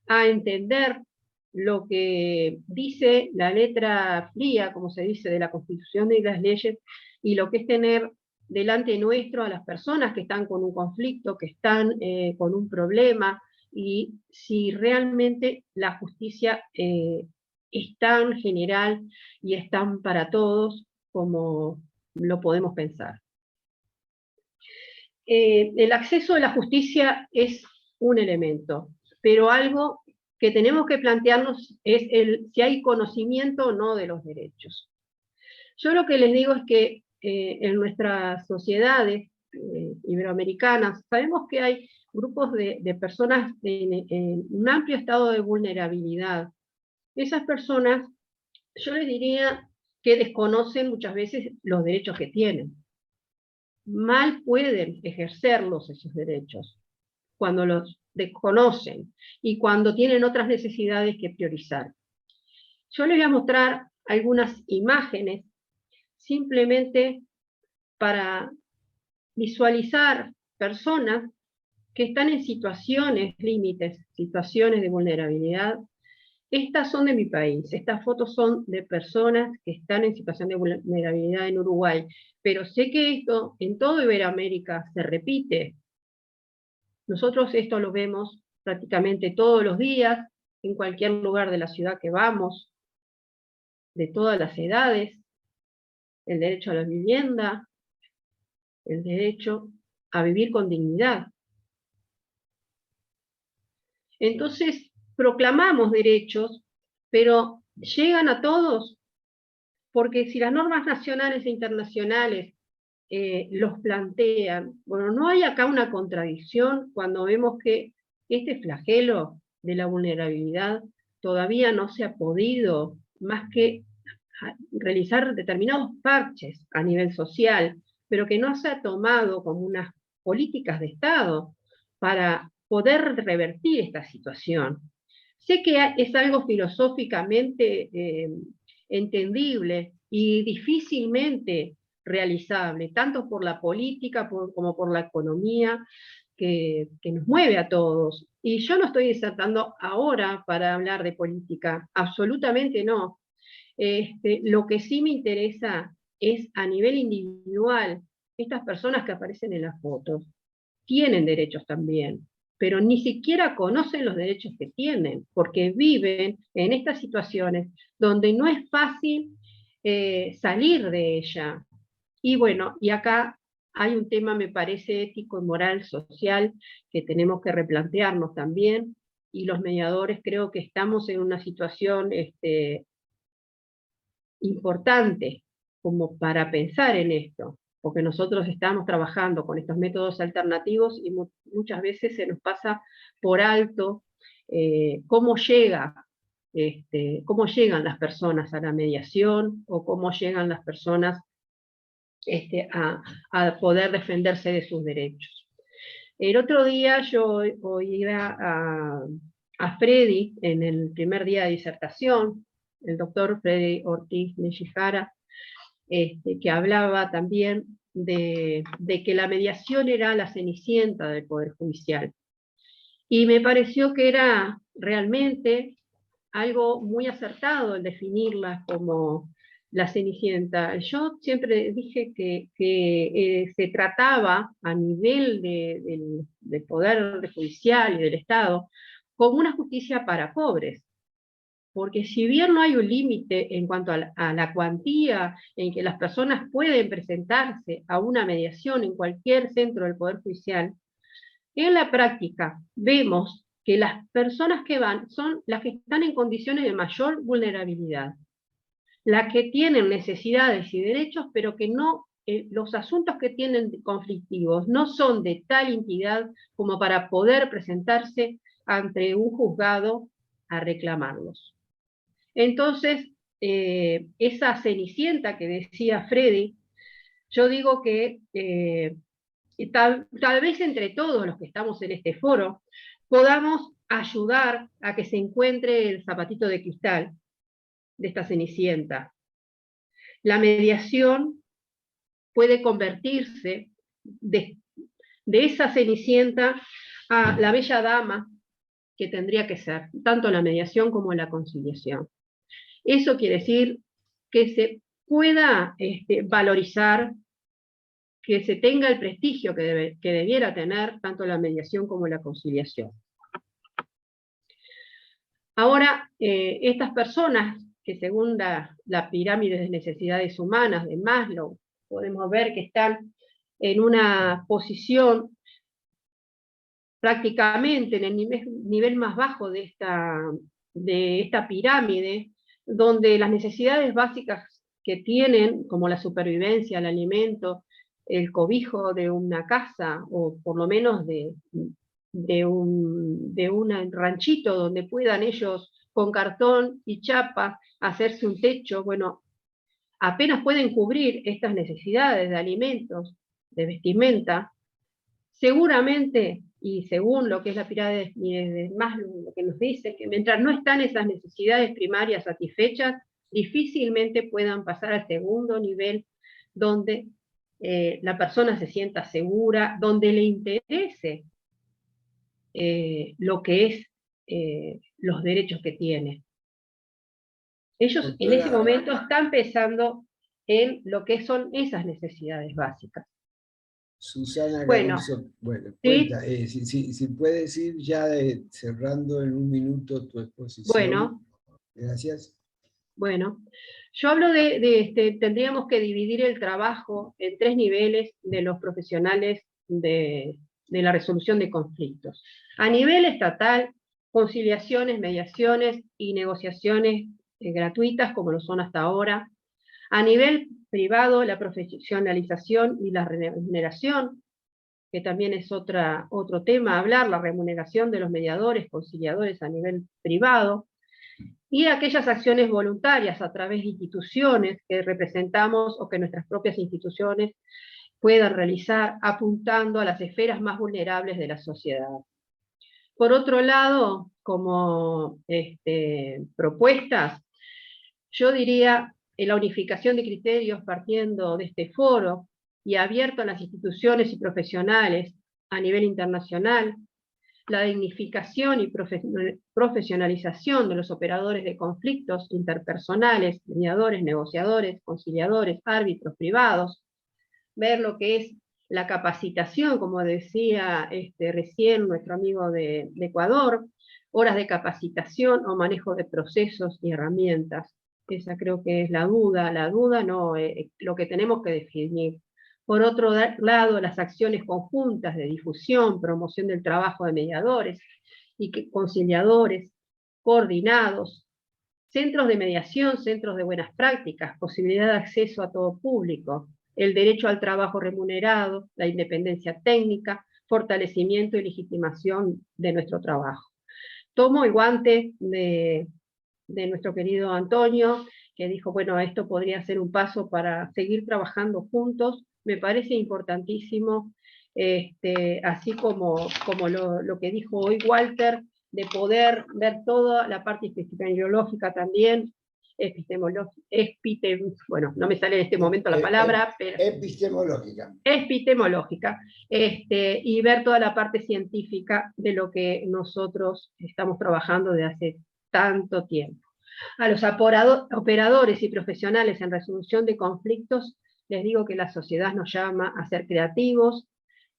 a entender lo que dice la letra fría, como se dice, de la Constitución y las leyes, y lo que es tener delante nuestro a las personas que están con un conflicto, que están con un problema, y si realmente la justicia es tan general y es tan para todos como lo podemos pensar. El acceso a la justicia es un elemento, pero algo que tenemos que plantearnos es si hay conocimiento o no de los derechos. Yo lo que les digo es que en nuestras sociedades iberoamericanas sabemos que hay grupos de personas en un amplio estado de vulnerabilidad. Esas personas, yo les diría que desconocen muchas veces los derechos que tienen. Mal pueden ejercerlos esos derechos cuando los desconocen y cuando tienen otras necesidades que priorizar. Yo les voy a mostrar algunas imágenes simplemente para visualizar personas que están en situaciones límites, situaciones de vulnerabilidad. Estas son de mi país, estas fotos son de personas que están en situación de vulnerabilidad en Uruguay, pero sé que esto en toda Iberoamérica se repite. Nosotros esto lo vemos prácticamente todos los días, en cualquier lugar de la ciudad que vamos, de todas las edades, el derecho a la vivienda, el derecho a vivir con dignidad. Entonces, proclamamos derechos, pero ¿llegan a todos? Porque si las normas nacionales e internacionales los plantean, bueno, no hay acá una contradicción cuando vemos que este flagelo de la vulnerabilidad todavía no se ha podido, más que realizar determinados parches a nivel social, pero que no se ha tomado como unas políticas de Estado para poder revertir esta situación. Sé que es algo filosóficamente entendible y difícilmente realizable, tanto por la política como por la economía, que nos mueve a todos. Y yo no estoy disertando ahora para hablar de política, absolutamente no. Lo que sí me interesa es a nivel individual, estas personas que aparecen en las fotos tienen derechos también, pero ni siquiera conocen los derechos que tienen, porque viven en estas situaciones donde no es fácil salir de ella. Y bueno, y acá hay un tema, me parece, ético y moral, social, que tenemos que replantearnos también, y los mediadores creo que estamos en una situación importante como para pensar en esto, porque nosotros estamos trabajando con estos métodos alternativos y muchas veces se nos pasa por alto cómo llegan las personas a la mediación o cómo llegan las personas a poder defenderse de sus derechos. El otro día yo oía a Freddy en el primer día de disertación, el doctor Freddy Ortiz Neshihara, que hablaba también de que la mediación era la cenicienta del Poder Judicial. Y me pareció que era realmente algo muy acertado el definirla como la cenicienta. Yo siempre dije que se trataba a nivel del Poder Judicial y del Estado como una justicia para pobres. Porque si bien no hay un límite en cuanto a la cuantía en que las personas pueden presentarse a una mediación en cualquier centro del Poder Judicial, en la práctica vemos que las personas que van son las que están en condiciones de mayor vulnerabilidad, las que tienen necesidades y derechos, pero que no, los asuntos que tienen conflictivos no son de tal entidad como para poder presentarse ante un juzgado a reclamarlos. Entonces, esa cenicienta que decía Freddy, yo digo que y tal vez entre todos los que estamos en este foro, podamos ayudar a que se encuentre el zapatito de cristal de esta Cenicienta. La mediación puede convertirse de esa Cenicienta a la bella dama que tendría que ser, tanto la mediación como la conciliación. Eso quiere decir que se pueda valorizar, que se tenga el prestigio que debiera tener tanto la mediación como la conciliación. Ahora, estas personas que según la pirámide de necesidades humanas de Maslow, podemos ver que están en una posición prácticamente en el nivel más bajo de esta pirámide, donde las necesidades básicas que tienen, como la supervivencia, el alimento, el cobijo de una casa, o por lo menos de un ranchito donde puedan ellos con cartón y chapa hacerse un techo, bueno, apenas pueden cubrir estas necesidades de alimentos, de vestimenta, seguramente, y según lo que es la pirámide de Maslow, lo que nos dice, que mientras no están esas necesidades primarias satisfechas, difícilmente puedan pasar al segundo nivel, donde la persona se sienta segura, donde le interese lo que es los derechos que tiene. Ellos en ese momento están pensando en lo que son esas necesidades básicas. Susana Bueno, Caruso, bueno, ¿sí? cuenta, si puedes ir ya cerrando en un minuto tu exposición. Bueno. Gracias. Bueno, yo hablo tendríamos que dividir el trabajo en 3 niveles de los profesionales de la resolución de conflictos. A nivel estatal, conciliaciones, mediaciones y negociaciones gratuitas, como lo son hasta ahora. A nivel privado, la profesionalización y la remuneración, que también es otro tema a hablar, la remuneración de los mediadores, conciliadores a nivel privado, y aquellas acciones voluntarias a través de instituciones que representamos o que nuestras propias instituciones puedan realizar apuntando a las esferas más vulnerables de la sociedad. Por otro lado, como propuestas, yo diría la unificación de criterios partiendo de este foro y abierto a las instituciones y profesionales a nivel internacional, la dignificación y profesionalización de los operadores de conflictos interpersonales, mediadores, negociadores, conciliadores, árbitros privados, ver lo que es la capacitación, como decía recién nuestro amigo de Ecuador, horas de capacitación o manejo de procesos y herramientas. Esa creo que es la duda no, lo que tenemos que definir. Por otro lado, las acciones conjuntas de difusión, promoción del trabajo de mediadores y conciliadores, coordinados, centros de mediación, centros de buenas prácticas, posibilidad de acceso a todo público, el derecho al trabajo remunerado, la independencia técnica, fortalecimiento y legitimación de nuestro trabajo. Tomo el guante de nuestro querido Antonio, que dijo, bueno, esto podría ser un paso para seguir trabajando juntos. Me parece importantísimo, así como lo que dijo hoy Walter, de poder ver toda la parte epistemológica también, bueno, no me sale en este momento la palabra, pero epistemológica, y ver toda la parte científica de lo que nosotros estamos trabajando desde hace tanto tiempo. A los operadores y profesionales en resolución de conflictos, les digo que la sociedad nos llama a ser creativos,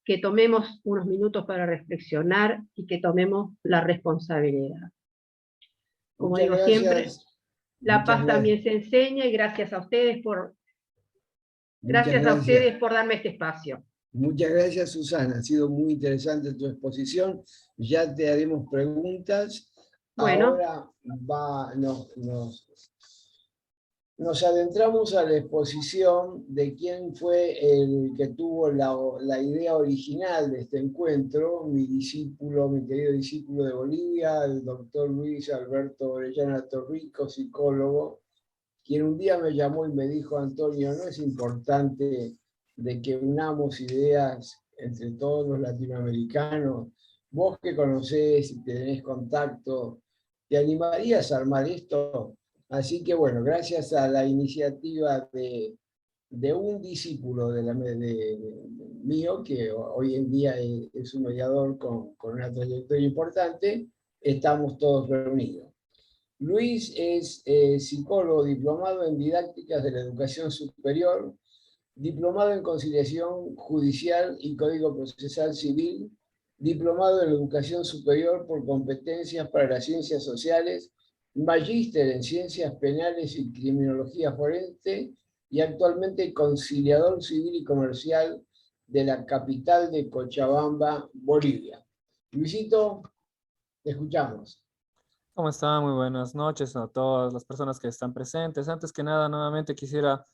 que tomemos unos minutos para reflexionar y que tomemos la responsabilidad. Como digo siempre, la paz también se enseña, y gracias a ustedes por darme este espacio. Muchas gracias, Susana. Ha sido muy interesante tu exposición. Ya te haremos preguntas. Bueno. Ahora nos adentramos a la exposición de quién fue el que tuvo la idea original de este encuentro, mi querido discípulo de Bolivia, el doctor Luis Alberto Orellana Torrico, psicólogo, quien un día me llamó y me dijo, Antonio, ¿no es importante de que unamos ideas entre todos los latinoamericanos. Vos que conocés y tenés contacto, ¿te animarías a armar esto? Así que bueno, gracias a la iniciativa de un discípulo mío, que hoy en día es un mediador con una trayectoria importante, estamos todos reunidos. Luis es psicólogo diplomado en didácticas de la educación superior, diplomado en conciliación judicial y código procesal civil, diplomado en educación superior por competencias para las ciencias sociales, magíster en ciencias penales y criminología forense y actualmente conciliador civil y comercial de la capital de Cochabamba, Bolivia. Luisito, te escuchamos. ¿Cómo están? Muy buenas noches a todas las personas que están presentes. Antes que nada, nuevamente quisiera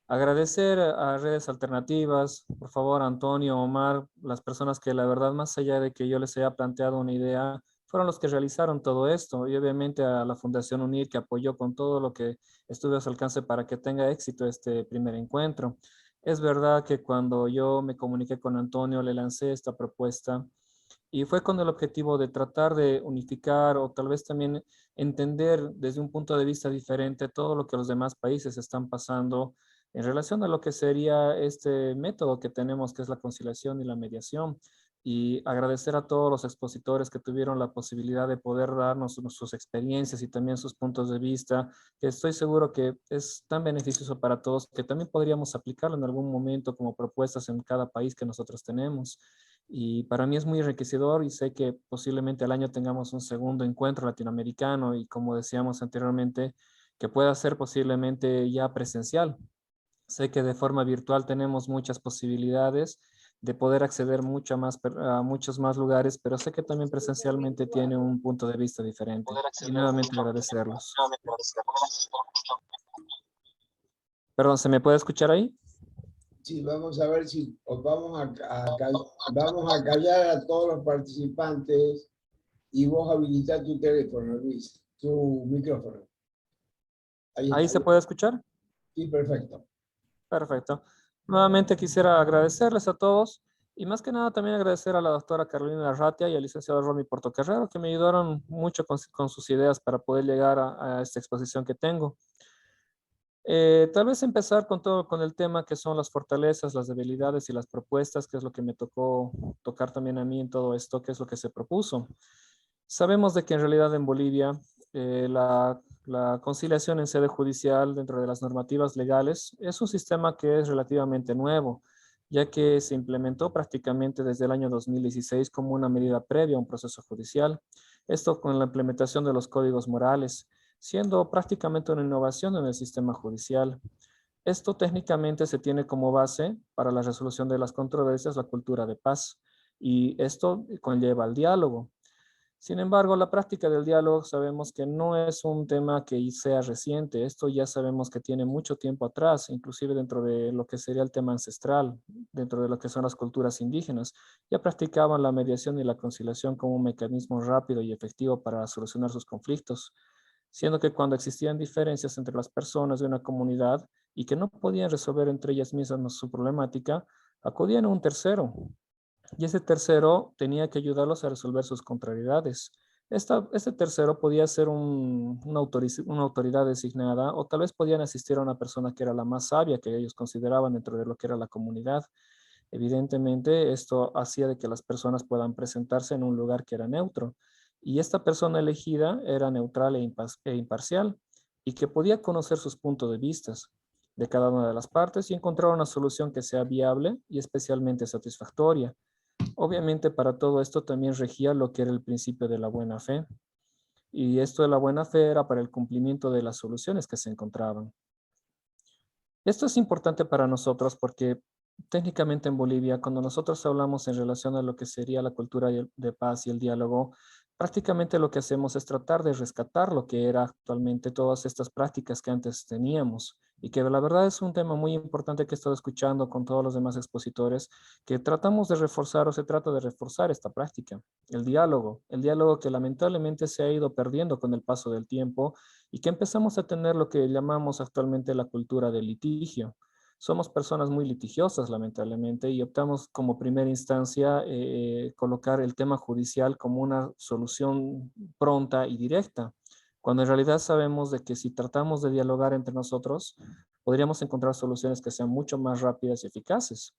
agradecer a Redes Alternativas, por favor, Antonio, Omar, las personas que la verdad, más allá de que yo les haya planteado una idea, fueron los que realizaron todo esto, y obviamente a la Fundación UNIR, que apoyó con todo lo que estuvo a su alcance para que tenga éxito este primer encuentro. Es verdad que cuando yo me comuniqué con Antonio, le lancé esta propuesta y fue con el objetivo de tratar de unificar o tal vez también entender desde un punto de vista diferente todo lo que los demás países están pasando en relación a lo que sería este método que tenemos, que es la conciliación y la mediación. Y agradecer a todos los expositores que tuvieron la posibilidad de poder darnos sus experiencias y también sus puntos de vista, que estoy seguro que es tan beneficioso para todos que también podríamos aplicarlo en algún momento como propuestas en cada país que nosotros tenemos. Y para mí es muy enriquecedor y sé que posiblemente al año tengamos un segundo encuentro latinoamericano y, como decíamos anteriormente, que pueda ser posiblemente ya presencial. Sé que de forma virtual tenemos muchas posibilidades de poder acceder a muchos más lugares, pero sé que también presencialmente tiene un punto de vista diferente. Y nuevamente agradecerlos. Perdón, ¿se me puede escuchar ahí? Sí, vamos a ver si vamos a callar a todos los participantes y vos habilita tu teléfono, Luis, tu micrófono. ¿Ahí se puede escuchar? Sí, perfecto. Perfecto. Nuevamente quisiera agradecerles a todos y más que nada también agradecer a la doctora Carolina Arratia y al licenciado Romy Portocarrero, que me ayudaron mucho con sus ideas para poder llegar a esta exposición que tengo. Tal vez empezar con el tema que son las fortalezas, las debilidades y las propuestas, que es lo que me tocó tocar también a mí en todo esto, que es lo que se propuso. Sabemos de que en realidad en Bolivia la conciliación en sede judicial dentro de las normativas legales es un sistema que es relativamente nuevo, ya que se implementó prácticamente desde el año 2016 como una medida previa a un proceso judicial. Esto con la implementación de los códigos morales, siendo prácticamente una innovación en el sistema judicial. Esto técnicamente se tiene como base para la resolución de las controversias la cultura de paz, y esto conlleva al diálogo. Sin embargo, la práctica del diálogo sabemos que no es un tema que sea reciente. Esto ya sabemos que tiene mucho tiempo atrás, inclusive dentro de lo que sería el tema ancestral, dentro de lo que son las culturas indígenas. Ya practicaban la mediación y la conciliación como un mecanismo rápido y efectivo para solucionar sus conflictos, siendo que cuando existían diferencias entre las personas de una comunidad y que no podían resolver entre ellas mismas su problemática, acudían a un tercero, y ese tercero tenía que ayudarlos a resolver sus contrariedades. Este tercero podía ser una autoridad designada, o tal vez podían asistir a una persona que era la más sabia que ellos consideraban dentro de lo que era la comunidad. Evidentemente, esto hacía de que las personas puedan presentarse en un lugar que era neutro, y esta persona elegida era neutral e imparcial, y que podía conocer sus puntos de vista de cada una de las partes y encontrar una solución que sea viable y especialmente satisfactoria. Obviamente, para todo esto también regía lo que era el principio de la buena fe, y esto de la buena fe era para el cumplimiento de las soluciones que se encontraban. Esto es importante para nosotros porque técnicamente en Bolivia, cuando nosotros hablamos en relación a lo que sería la cultura de paz y el diálogo, prácticamente lo que hacemos es tratar de rescatar lo que era actualmente todas estas prácticas que antes teníamos, y que la verdad es un tema muy importante que he estado escuchando con todos los demás expositores, que tratamos de reforzar, o se trata de reforzar esta práctica, el diálogo que lamentablemente se ha ido perdiendo con el paso del tiempo, y que empezamos a tener lo que llamamos actualmente la cultura del litigio. somos personas muy litigiosas, lamentablemente, y optamos como primera instancia colocar el tema judicial como una solución pronta y directa, cuando en realidad sabemos de que si tratamos de dialogar entre nosotros, podríamos encontrar soluciones que sean mucho más rápidas y eficaces.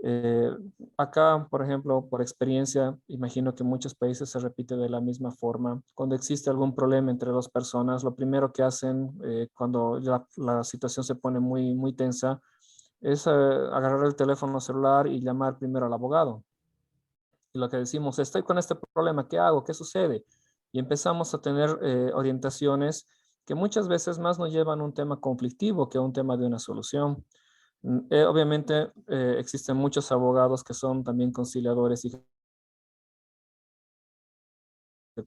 Eh, Acá, por ejemplo, por experiencia, imagino que en muchos países se repite de la misma forma. Cuando existe algún problema entre dos personas, lo primero que hacen cuando la situación se pone muy tensa es agarrar el teléfono celular y llamar primero al abogado. Y lo que decimos, estoy con este problema, ¿qué hago? ¿Qué sucede? Y empezamos a tener orientaciones que muchas veces más nos llevan a un tema conflictivo que a un tema de una solución. Obviamente existen muchos abogados que son también conciliadores y que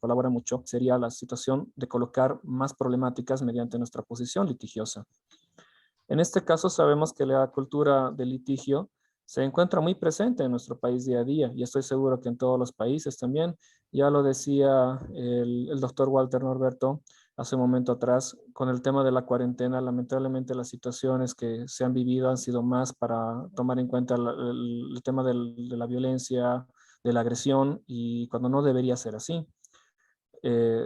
colaboran mucho. Sería la situación de colocar más problemáticas mediante nuestra posición litigiosa. En este caso sabemos que la cultura del litigio se encuentra muy presente en nuestro país día a día y estoy seguro que en todos los países también. Ya lo decía el doctor Walter Norberto hace un momento atrás, con el tema de la cuarentena, lamentablemente las situaciones que se han vivido han sido más para tomar en cuenta el tema de la violencia, de la agresión, y cuando no debería ser así.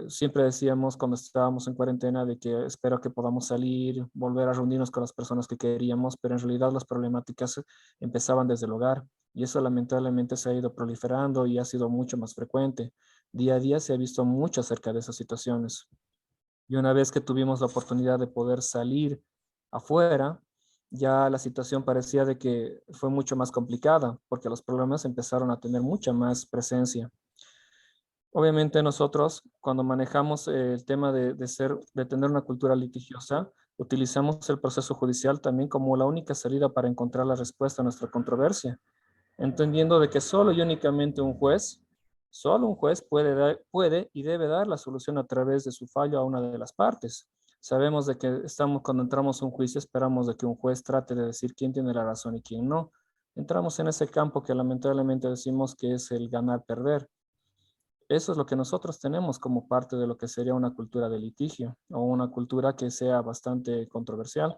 Siempre decíamos cuando estábamos en cuarentena de que espero que podamos salir, volver a reunirnos con las personas que queríamos, pero en realidad las problemáticas empezaban desde el hogar y eso lamentablemente se ha ido proliferando y ha sido mucho más frecuente. Día a día se ha visto mucho acerca de esas situaciones. Y una vez que tuvimos la oportunidad de poder salir afuera, ya la situación parecía de que fue mucho más complicada porque los problemas empezaron a tener mucha más presencia. Obviamente nosotros, cuando manejamos el tema de tener una cultura litigiosa, utilizamos el proceso judicial también como la única salida para encontrar la respuesta a nuestra controversia, entendiendo de que solo y únicamente solo un juez puede y debe dar la solución a través de su fallo a una de las partes. Sabemos de que cuando entramos a un juicio, esperamos de que un juez trate de decir quién tiene la razón y quién no. Entramos en ese campo que lamentablemente decimos que es el ganar-perder. Eso es lo que nosotros tenemos como parte de lo que sería una cultura de litigio o una cultura que sea bastante controversial.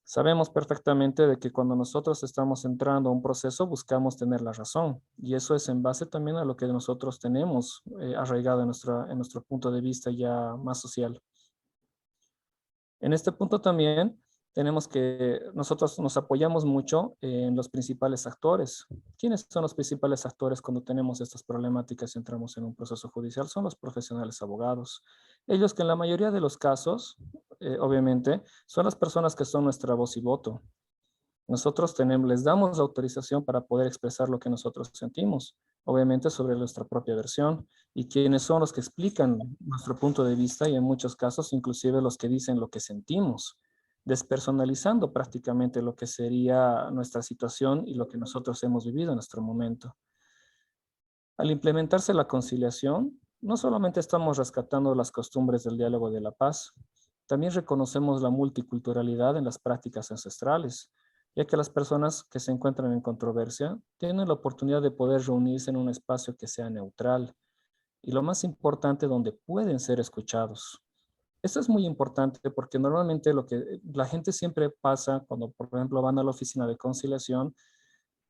Sabemos perfectamente de que cuando nosotros estamos entrando a un proceso buscamos tener la razón y eso es en base también a lo que nosotros tenemos arraigado en nuestro punto de vista ya más social. En este punto también tenemos que nosotros nos apoyamos mucho en los principales actores. ¿Quiénes son los principales actores cuando tenemos estas problemáticas y entramos en un proceso judicial? Son los profesionales abogados. Ellos que en la mayoría de los casos, obviamente, son las personas que son nuestra voz y voto. Nosotros les damos la autorización para poder expresar lo que nosotros sentimos, obviamente sobre nuestra propia versión, y quienes son los que explican nuestro punto de vista y en muchos casos inclusive los que dicen lo que sentimos, despersonalizando prácticamente lo que sería nuestra situación y lo que nosotros hemos vivido en nuestro momento. Al implementarse la conciliación, no solamente estamos rescatando las costumbres del diálogo de la paz, también reconocemos la multiculturalidad en las prácticas ancestrales, ya que las personas que se encuentran en controversia tienen la oportunidad de poder reunirse en un espacio que sea neutral y lo más importante, donde pueden ser escuchados. Esto es muy importante porque normalmente lo que la gente siempre pasa cuando, por ejemplo, van a la oficina de conciliación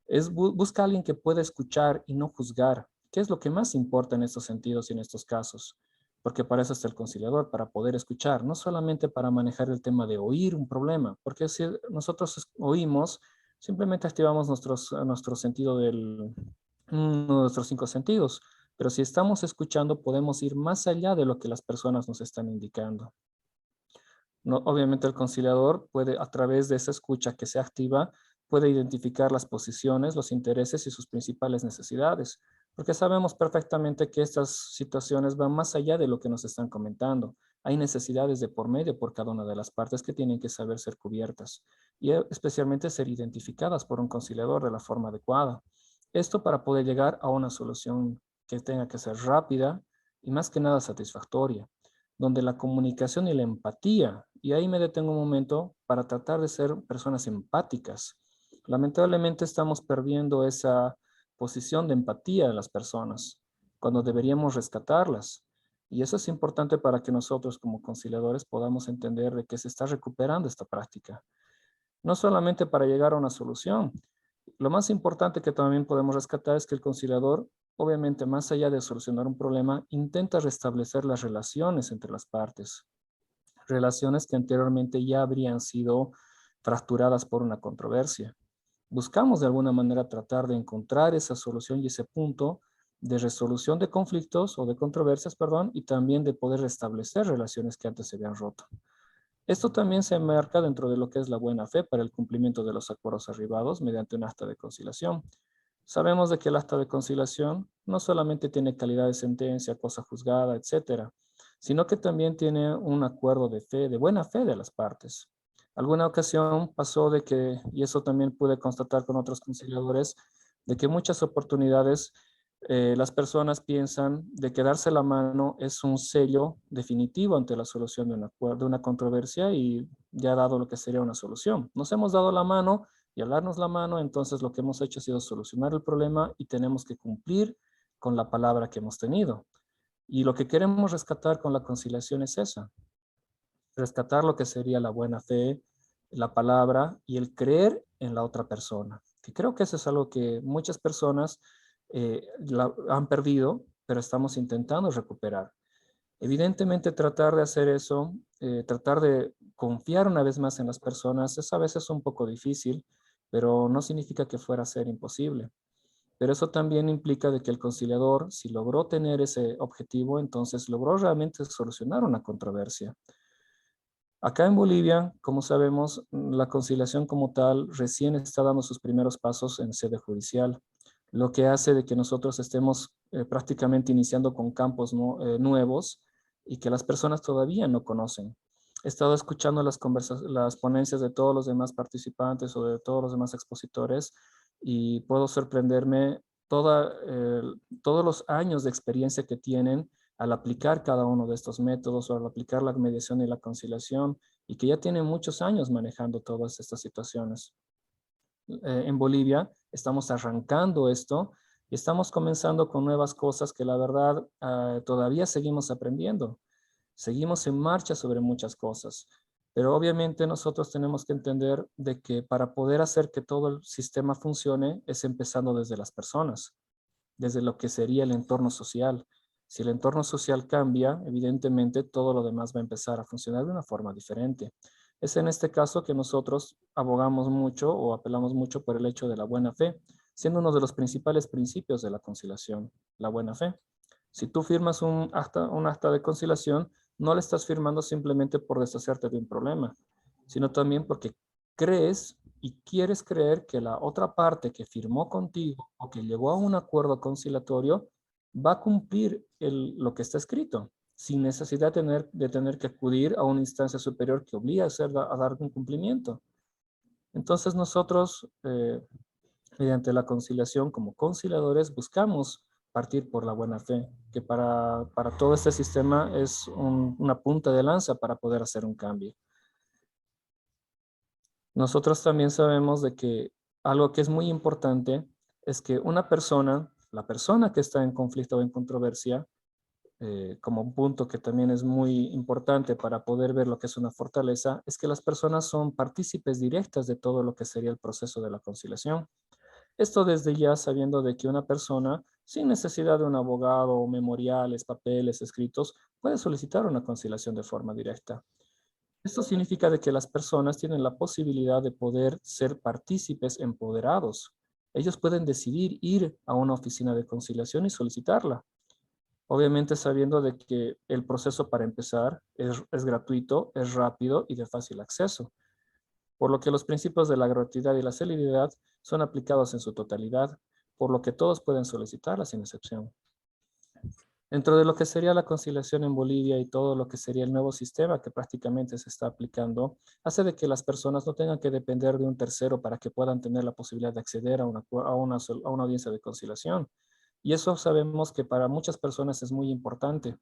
es busca a alguien que pueda escuchar y no juzgar, que es lo que más importa en estos sentidos y en estos casos, porque para eso está el conciliador, para poder escuchar, no solamente para manejar el tema de oír un problema, porque si nosotros oímos, simplemente activamos nuestro sentido nuestros 5 sentidos, pero si estamos escuchando podemos ir más allá de lo que las personas nos están indicando. No, obviamente el conciliador puede, a través de esa escucha que se activa, puede identificar las posiciones, los intereses y sus principales necesidades, porque sabemos perfectamente que estas situaciones van más allá de lo que nos están comentando. Hay necesidades de por medio por cada una de las partes que tienen que saber ser cubiertas y especialmente ser identificadas por un conciliador de la forma adecuada. Esto para poder llegar a una solución que tenga que ser rápida y más que nada satisfactoria, donde la comunicación y la empatía, y ahí me detengo un momento para tratar de ser personas empáticas. Lamentablemente estamos perdiendo esa posición de empatía de las personas, cuando deberíamos rescatarlas. Y eso es importante para que nosotros como conciliadores podamos entender de que se está recuperando esta práctica. no solamente para llegar a una solución. Lo más importante que también podemos rescatar es que el conciliador, obviamente, más allá de solucionar un problema, intenta restablecer las relaciones entre las partes. Relaciones que anteriormente ya habrían sido fracturadas por una controversia. Buscamos de alguna manera tratar de encontrar esa solución y ese punto de resolución de conflictos o de controversias, perdón, y también de poder restablecer relaciones que antes se habían roto. Esto también se enmarca dentro de lo que es la buena fe para el cumplimiento de los acuerdos arribados mediante un acta de conciliación. Sabemos de que el acta de conciliación no solamente tiene calidad de sentencia, cosa juzgada, etcétera, sino que también tiene un acuerdo de fe, de buena fe de las partes. Alguna ocasión pasó de que, y eso también pude constatar con otros conciliadores, de que muchas oportunidades las personas piensan de que darse la mano es un sello definitivo ante la solución de una controversia y ya dado lo que sería una solución. Nos hemos dado la mano y al darnos la mano, entonces lo que hemos hecho ha sido solucionar el problema y tenemos que cumplir con la palabra que hemos tenido. Y lo que queremos rescatar con la conciliación es esa, rescatar lo que sería la buena fe, la palabra y el creer en la otra persona. Que creo que eso es algo que muchas personas han perdido, pero estamos intentando recuperar. Evidentemente, tratar de hacer eso, tratar de confiar una vez más en las personas, es a veces un poco difícil, pero no significa que fuera a ser imposible. Pero eso también implica de que el conciliador, si logró tener ese objetivo, entonces logró realmente solucionar una controversia. Acá en Bolivia, como sabemos, la conciliación como tal recién está dando sus primeros pasos en sede judicial, lo que hace de que nosotros estemos prácticamente iniciando con campos nuevos y que las personas todavía no conocen. He estado escuchando las ponencias de todos los demás participantes o de todos los demás expositores y puedo sorprenderme todos los años de experiencia que tienen al aplicar cada uno de estos métodos o al aplicar la mediación y la conciliación y que ya tienen muchos años manejando todas estas situaciones. En Bolivia estamos arrancando esto y estamos comenzando con nuevas cosas que la verdad todavía seguimos aprendiendo. Seguimos en marcha sobre muchas cosas, pero obviamente nosotros tenemos que entender de que para poder hacer que todo el sistema funcione es empezando desde las personas, desde lo que sería el entorno social. Si el entorno social cambia, evidentemente todo lo demás va a empezar a funcionar de una forma diferente. Es en este caso que nosotros abogamos mucho o apelamos mucho por el hecho de la buena fe, siendo uno de los principales principios de la conciliación, la buena fe. Si tú firmas un acta de conciliación, no le estás firmando simplemente por deshacerte de un problema, sino también porque crees y quieres creer que la otra parte que firmó contigo o que llegó a un acuerdo conciliatorio va a cumplir lo que está escrito, sin necesidad de tener que acudir a una instancia superior que obliga a dar un cumplimiento. Entonces nosotros, mediante la conciliación como conciliadores, buscamos partir por la buena fe, que para todo este sistema es una punta de lanza para poder hacer un cambio. Nosotros también sabemos de que algo que es muy importante es que una persona, la persona que está en conflicto o en controversia, como un punto que también es muy importante para poder ver lo que es una fortaleza, es que las personas son partícipes directas de todo lo que sería el proceso de la conciliación. Esto desde ya sabiendo de que una persona, sin necesidad de un abogado o memoriales, papeles, escritos, puede solicitar una conciliación de forma directa. Esto significa de que las personas tienen la posibilidad de poder ser partícipes empoderados. Ellos pueden decidir ir a una oficina de conciliación y solicitarla. Obviamente sabiendo de que el proceso para empezar es gratuito, es rápido y de fácil acceso. Por lo que los principios de la gratuidad y la celeridad son aplicados en su totalidad, por lo que todos pueden solicitarla sin excepción. Dentro de lo que sería la conciliación en Bolivia y todo lo que sería el nuevo sistema que prácticamente se está aplicando, hace de que las personas no tengan que depender de un tercero para que puedan tener la posibilidad de acceder a una audiencia de conciliación. Y eso sabemos que para muchas personas es muy importante.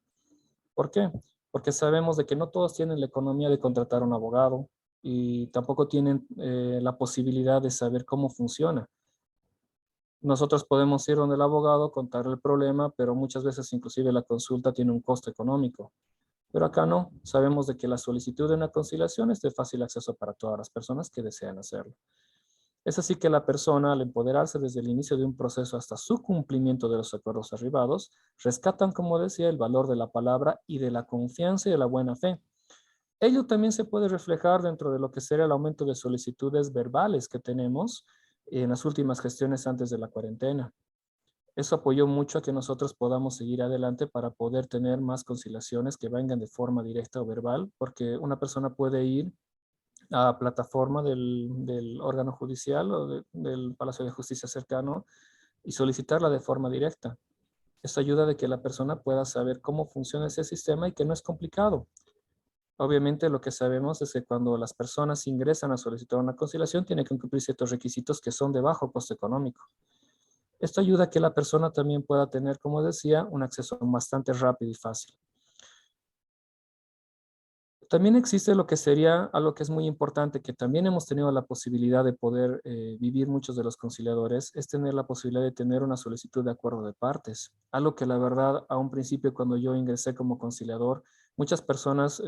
¿Por qué? Porque sabemos de que no todos tienen la economía de contratar a un abogado y tampoco tienen la posibilidad de saber cómo funciona. Nosotros podemos ir donde el abogado, contar el problema, pero muchas veces inclusive la consulta tiene un costo económico. Pero acá no, sabemos de que la solicitud de una conciliación es de fácil acceso para todas las personas que desean hacerlo. Es así que la persona, al empoderarse desde el inicio de un proceso hasta su cumplimiento de los acuerdos arribados, rescatan, como decía, el valor de la palabra y de la confianza y de la buena fe. Ello también se puede reflejar dentro de lo que sería el aumento de solicitudes verbales que tenemos en las últimas gestiones antes de la cuarentena. Eso apoyó mucho a que nosotros podamos seguir adelante para poder tener más conciliaciones que vengan de forma directa o verbal, porque una persona puede ir a plataforma del órgano judicial o del Palacio de Justicia cercano y solicitarla de forma directa. Esto ayuda de que la persona pueda saber cómo funciona ese sistema y que no es complicado. Obviamente lo que sabemos es que cuando las personas ingresan a solicitar una conciliación tienen que cumplir ciertos requisitos que son de bajo costo económico. Esto ayuda a que la persona también pueda tener, como decía, un acceso bastante rápido y fácil. También existe lo que sería algo que es muy importante, que también hemos tenido la posibilidad de poder vivir muchos de los conciliadores, es tener la posibilidad de tener una solicitud de acuerdo de partes. Algo que la verdad, a un principio cuando yo ingresé como conciliador, muchas personas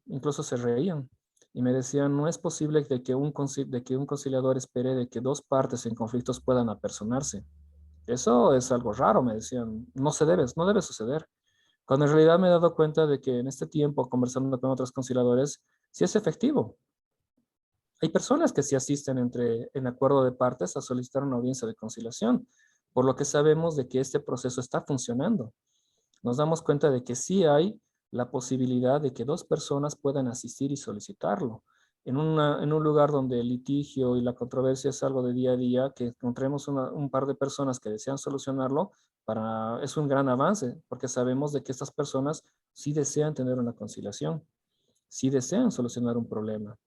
incluso se reían y me decían, no es posible de que un conciliador espere de que dos partes en conflictos puedan apersonarse. Eso es algo raro, me decían, no debe suceder. Cuando en realidad me he dado cuenta de que en este tiempo, conversando con otros conciliadores, sí es efectivo. Hay personas que sí asisten en acuerdo de partes a solicitar una audiencia de conciliación, por lo que sabemos de que este proceso está funcionando. Nos damos cuenta de que sí hay la posibilidad de que dos personas puedan asistir y solicitarlo. En un lugar donde el litigio y la controversia es algo de día a día, que encontremos un par de personas que desean solucionarlo, es un gran avance, porque sabemos de que estas personas sí desean tener una conciliación, sí desean solucionar un problema.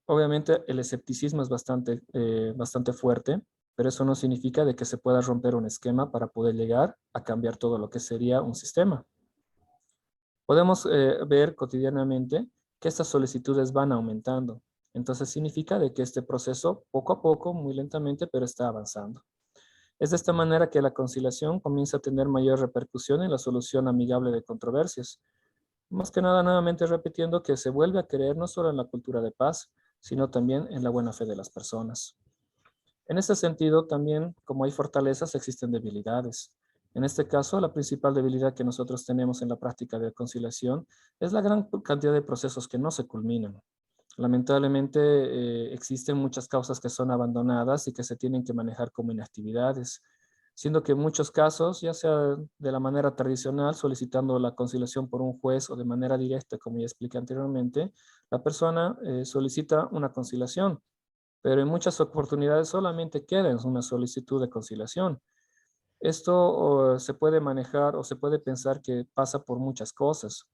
Obviamente el escepticismo es bastante fuerte, pero eso no significa de que se pueda romper un esquema para poder llegar a cambiar todo lo que sería un sistema. Podemos ver cotidianamente que estas solicitudes van aumentando. Entonces significa de que este proceso, poco a poco, muy lentamente, pero está avanzando. Es de esta manera que la conciliación comienza a tener mayor repercusión en la solución amigable de controversias. Más que nada, nuevamente repitiendo que se vuelve a creer no solo en la cultura de paz, sino también en la buena fe de las personas. En este sentido, también, como hay fortalezas, existen debilidades. En este caso, la principal debilidad que nosotros tenemos en la práctica de conciliación es la gran cantidad de procesos que no se culminan. Lamentablemente, existen muchas causas que son abandonadas y que se tienen que manejar como inactividades, siendo que en muchos casos, ya sea de la manera tradicional, solicitando la conciliación por un juez o de manera directa, como ya expliqué anteriormente, la persona solicita una conciliación, pero en muchas oportunidades solamente queda en una solicitud de conciliación. Esto se puede manejar o se puede pensar que pasa por muchas cosas.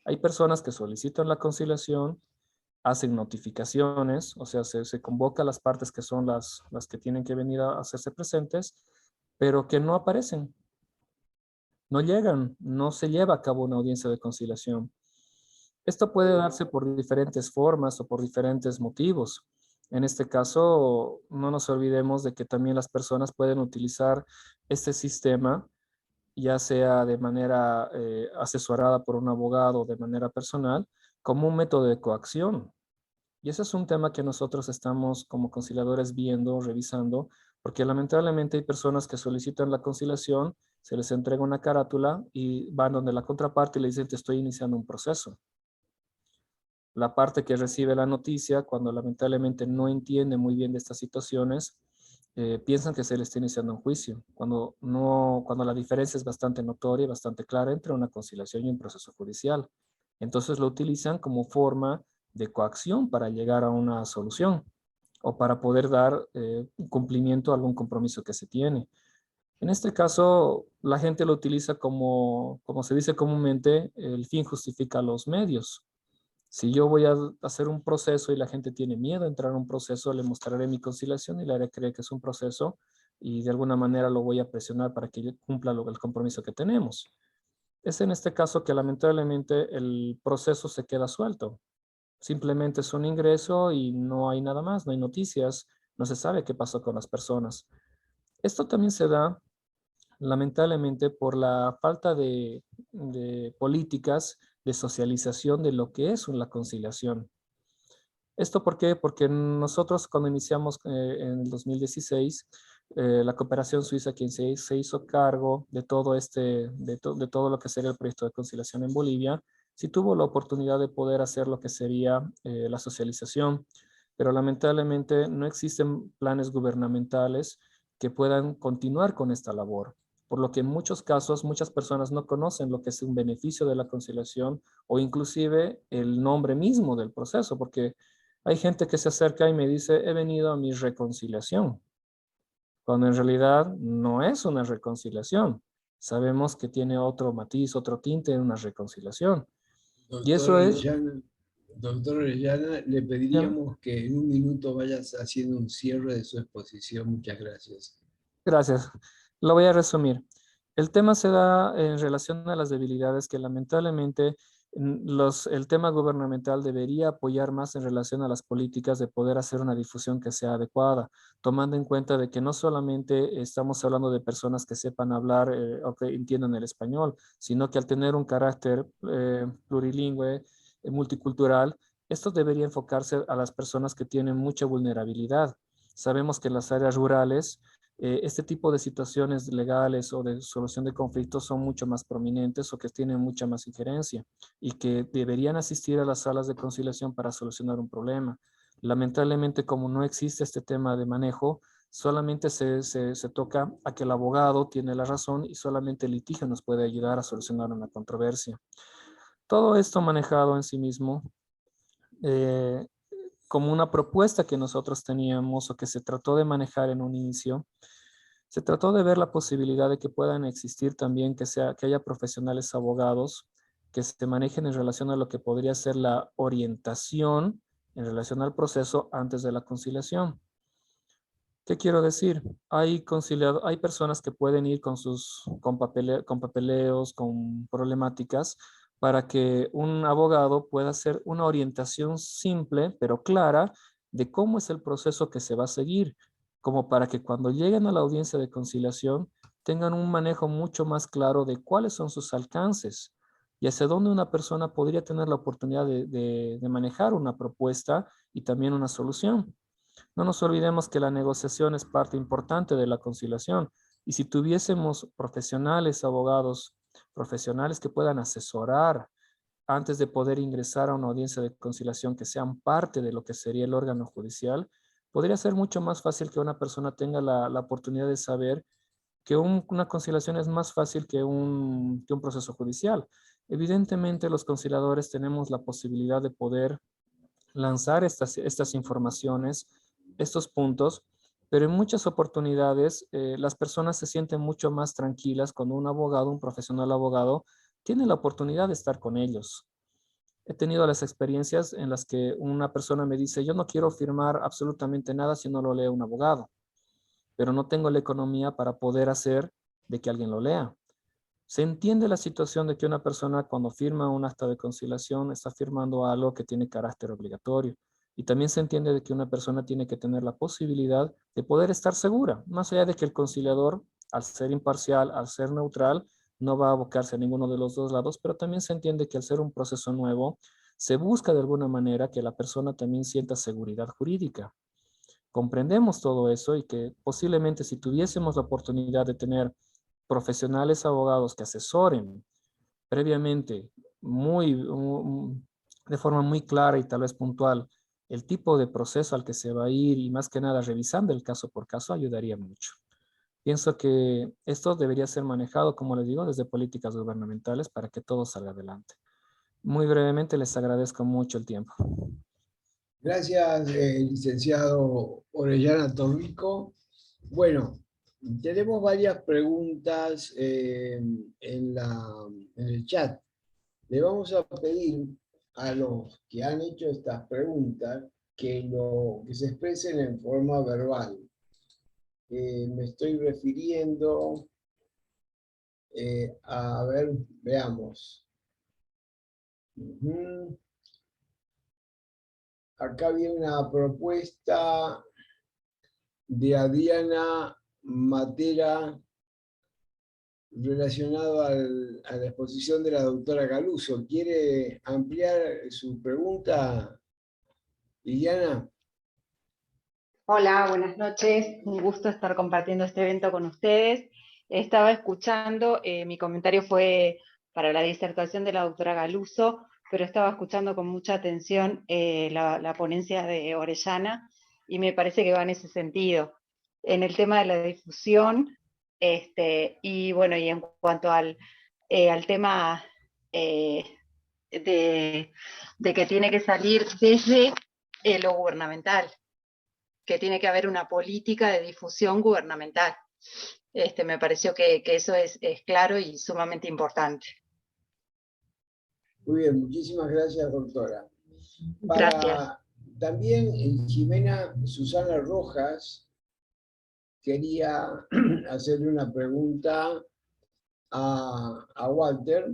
Hay personas que solicitan la conciliación, hacen notificaciones, o sea, se convoca a las partes que son las que tienen que venir a hacerse presentes, pero que no aparecen, no llegan, no se lleva a cabo una audiencia de conciliación. Esto puede darse por diferentes formas o por diferentes motivos. En este caso, no nos olvidemos de que también las personas pueden utilizar este sistema, ya sea de manera asesorada por un abogado o de manera personal, como un método de coacción. Y ese es un tema que nosotros estamos como conciliadores viendo, revisando, porque lamentablemente hay personas que solicitan la conciliación, se les entrega una carátula y van donde la contraparte y le dicen, te estoy iniciando un proceso. La parte que recibe la noticia, cuando lamentablemente no entiende muy bien de estas situaciones, piensan que se le está iniciando un juicio, cuando la diferencia es bastante notoria y bastante clara entre una conciliación y un proceso judicial. Entonces lo utilizan como forma de coacción para llegar a una solución o para poder dar cumplimiento a algún compromiso que se tiene. En este caso, la gente lo utiliza como se dice comúnmente, el fin justifica los medios. Si yo voy a hacer un proceso y la gente tiene miedo a entrar a un proceso, le mostraré mi conciliación y le haré creer que es un proceso y de alguna manera lo voy a presionar para que cumpla el compromiso que tenemos. Es en este caso que lamentablemente el proceso se queda suelto. Simplemente es un ingreso y no hay nada más, no hay noticias, no se sabe qué pasó con las personas. Esto también se da lamentablemente por la falta de políticas de socialización de lo que es la conciliación. ¿Esto por qué? Porque nosotros cuando iniciamos en el 2016, la cooperación suiza quien se hizo cargo de todo de todo lo que sería el proyecto de conciliación en Bolivia, sí tuvo la oportunidad de poder hacer lo que sería la socialización, pero lamentablemente no existen planes gubernamentales que puedan continuar con esta labor, por lo que en muchos casos muchas personas no conocen lo que es un beneficio de la conciliación o inclusive el nombre mismo del proceso, porque hay gente que se acerca y me dice, he venido a mi reconciliación, cuando en realidad no es una reconciliación. Sabemos que tiene otro matiz, otro tinte en una reconciliación. Y Doctor eso es, Orellana, doctor Orellana, le ya, pediríamos que en un minuto vayas haciendo un cierre de su exposición. Muchas gracias. gracias. Lo voy a resumir. El tema se da en relación a las debilidades que lamentablemente el tema gubernamental debería apoyar más en relación a las políticas de poder hacer una difusión que sea adecuada, tomando en cuenta de que no solamente estamos hablando de personas que sepan hablar o que entiendan el español, sino que al tener un carácter plurilingüe, multicultural, esto debería enfocarse a las personas que tienen mucha vulnerabilidad. Sabemos que en las áreas rurales este tipo de situaciones legales o de solución de conflictos son mucho más prominentes o que tienen mucha más injerencia y que deberían asistir a las salas de conciliación para solucionar un problema. Lamentablemente, como no existe este tema de manejo, solamente se toca a que el abogado tiene la razón y solamente el litigio nos puede ayudar a solucionar una controversia. Todo esto manejado en sí mismo eh, como una propuesta que nosotros teníamos o que se trató de manejar en un inicio, se trató de ver la posibilidad de que puedan existir también, que haya profesionales abogados que se manejen en relación a lo que podría ser la orientación en relación al proceso antes de la conciliación. ¿Qué quiero decir? Hay personas que pueden ir con papeleos, con problemáticas, para que un abogado pueda hacer una orientación simple, pero clara, de cómo es el proceso que se va a seguir, como para que cuando lleguen a la audiencia de conciliación tengan un manejo mucho más claro de cuáles son sus alcances y hacia dónde una persona podría tener la oportunidad de manejar una propuesta y también una solución. No nos olvidemos que la negociación es parte importante de la conciliación y si tuviésemos profesionales, abogados profesionales que puedan asesorar antes de poder ingresar a una audiencia de conciliación que sean parte de lo que sería el órgano judicial, podría ser mucho más fácil que una persona tenga la oportunidad de saber que una conciliación es más fácil que un proceso judicial. Evidentemente, los conciliadores tenemos la posibilidad de poder lanzar estas informaciones, estos puntos, pero en muchas oportunidades las personas se sienten mucho más tranquilas cuando un abogado, un profesional abogado, tiene la oportunidad de estar con ellos. He tenido las experiencias en las que una persona me dice, yo no quiero firmar absolutamente nada si no lo lee un abogado, pero no tengo la economía para poder hacer de que alguien lo lea. Se entiende la situación de que una persona cuando firma un acta de conciliación está firmando algo que tiene carácter obligatorio. Y también se entiende de que una persona tiene que tener la posibilidad de poder estar segura, más allá de que el conciliador, al ser imparcial, al ser neutral, no va a abocarse a ninguno de los dos lados, pero también se entiende que al ser un proceso nuevo, se busca de alguna manera que la persona también sienta seguridad jurídica. Comprendemos todo eso y que posiblemente si tuviésemos la oportunidad de tener profesionales abogados que asesoren previamente de forma muy clara y tal vez puntual el tipo de proceso al que se va a ir y más que nada revisando el caso por caso ayudaría mucho. Pienso que esto debería ser manejado, como les digo, desde políticas gubernamentales para que todo salga adelante. Muy brevemente les agradezco mucho el tiempo. Gracias, licenciado Orellana Torrico. Bueno, tenemos varias preguntas en el chat. Le vamos a pedir a los que han hecho estas preguntas que se expresen en forma verbal. Me estoy refiriendo a ver, veamos. Acá viene una propuesta de Adriana Matera relacionado a la exposición de la doctora Galuso. ¿Quiere ampliar su pregunta, Liliana? Hola, buenas noches. Un gusto estar compartiendo este evento con ustedes. Estaba escuchando, mi comentario fue para la disertación de la doctora Galuso, pero estaba escuchando con mucha atención la ponencia de Orellana y me parece que va en ese sentido. En el tema de la difusión, y bueno, y en cuanto al tema de que tiene que salir desde lo gubernamental, que tiene que haber una política de difusión gubernamental. Me pareció que eso es claro y sumamente importante. Muy bien, muchísimas gracias, doctora. Gracias. También Jimena Susana Rojas quería hacerle una pregunta a Walter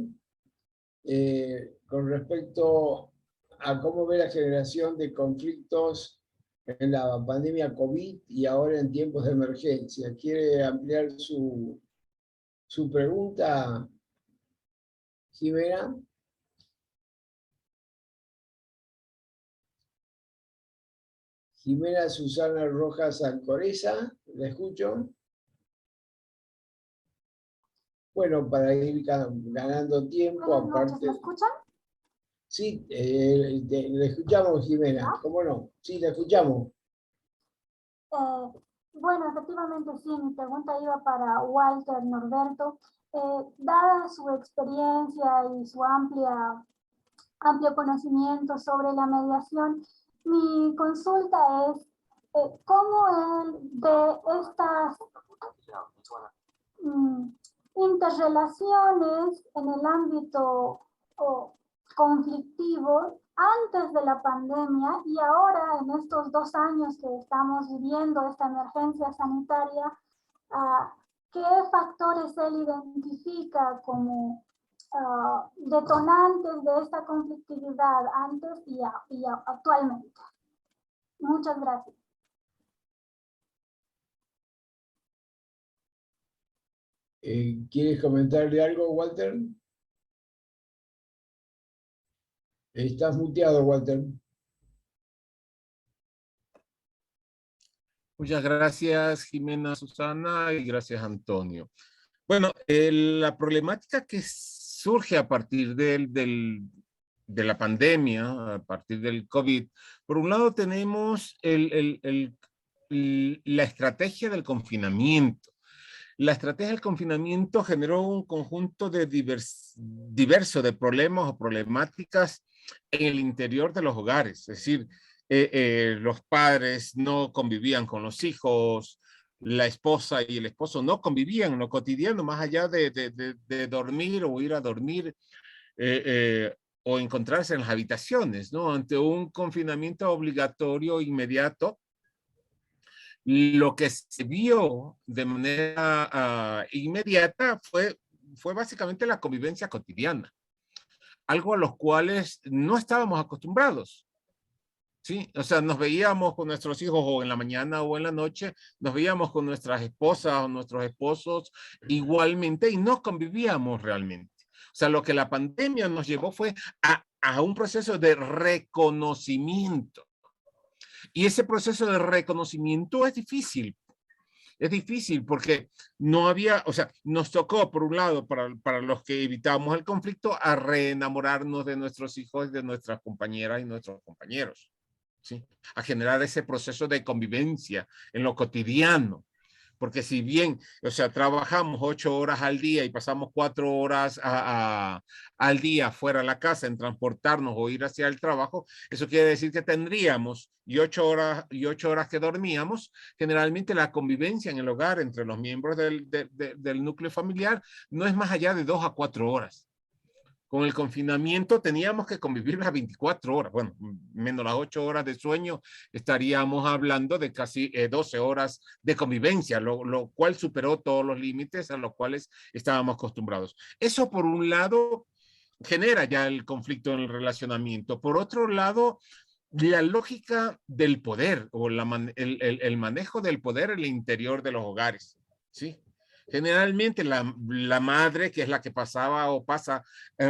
con respecto a cómo ve la generación de conflictos en la pandemia COVID y ahora en tiempos de emergencia. ¿Quiere ampliar su pregunta, Jimena? Jimena Susana Rojas Alcoreza, ¿la escucho? Bueno, para ir ganando tiempo, aparte... ¿Me escuchan? Sí, le escuchamos, Jimena, ¿cómo no? Sí, la escuchamos. Bueno, efectivamente sí, mi pregunta iba para Walter Norberto. Dada su experiencia y su amplio conocimiento sobre la mediación, mi consulta es ¿cómo él ve estas interrelaciones en el ámbito conflictivo antes de la pandemia y ahora en estos 2 años que estamos viviendo esta emergencia sanitaria? ¿Qué factores él identifica como detonantes de esta conflictividad antes y actualmente? Muchas gracias. ¿Quieres comentarle algo, Walter? Estás muteado, Walter. Muchas gracias, Jimena Susana, y gracias, Antonio. Bueno, la problemática que surge a partir de la pandemia, a partir del COVID, por un lado tenemos la estrategia del confinamiento. La estrategia del confinamiento generó un conjunto de diverso de problemas o problemáticas en el interior de los hogares. Es decir, los padres no convivían con los hijos, la esposa y el esposo no convivían en lo cotidiano, más allá de dormir o ir a dormir o encontrarse en las habitaciones, ¿no? Ante un confinamiento obligatorio inmediato, lo que se vio de manera inmediata fue básicamente la convivencia cotidiana, algo a los cuales no estábamos acostumbrados. Sí, o sea, nos veíamos con nuestros hijos o en la mañana o en la noche, nos veíamos con nuestras esposas o nuestros esposos igualmente y no convivíamos realmente. O sea, lo que la pandemia nos llevó fue a un proceso de reconocimiento. Y ese proceso de reconocimiento es difícil. Es difícil porque no había, o sea, nos tocó, por un lado, para los que evitamos el conflicto, a reenamorarnos de nuestros hijos, de nuestras compañeras y nuestros compañeros, ¿sí? A generar ese proceso de convivencia en lo cotidiano. Porque si bien, o sea, trabajamos 8 horas al día y pasamos 4 horas al día fuera de la casa en transportarnos o ir hacia el trabajo, eso quiere decir que tendríamos, y 8 horas que dormíamos, generalmente la convivencia en el hogar entre los miembros del núcleo familiar no es más allá de 2 a 4 horas. Con el confinamiento teníamos que convivir las 24 horas, bueno, menos las 8 horas de sueño, estaríamos hablando de casi 12 horas de convivencia, lo cual superó todos los límites a los cuales estábamos acostumbrados. Eso por un lado genera ya el conflicto en el relacionamiento. Por otro lado, la lógica del poder o el manejo del poder en el interior de los hogares, ¿sí? Generalmente la madre, que es la que pasaba o pasa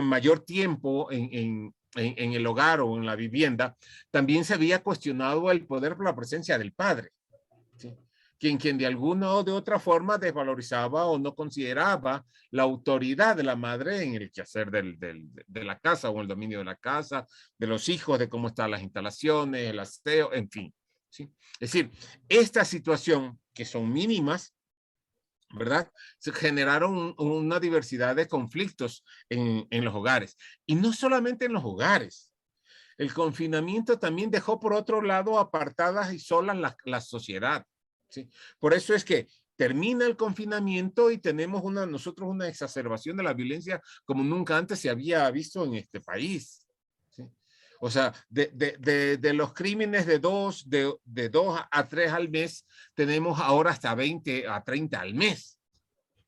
mayor tiempo en el hogar o en la vivienda, también se había cuestionado el poder por la presencia del padre, ¿sí? Quien de alguna o de otra forma desvalorizaba o no consideraba la autoridad de la madre en el quehacer de la casa o el dominio de la casa, de los hijos, de cómo están las instalaciones, el aseo, en fin, ¿sí? Es decir, esta situación, que son mínimas, ¿verdad? Se generaron una diversidad de conflictos en los hogares. Y no solamente en los hogares. El confinamiento también dejó por otro lado apartadas y solas la sociedad, ¿sí? Por eso es que termina el confinamiento y tenemos nosotros una exacerbación de la violencia como nunca antes se había visto en este país, ¿sí? O sea, de los crímenes de dos a 3 al mes, tenemos ahora hasta 20 a 30 al mes.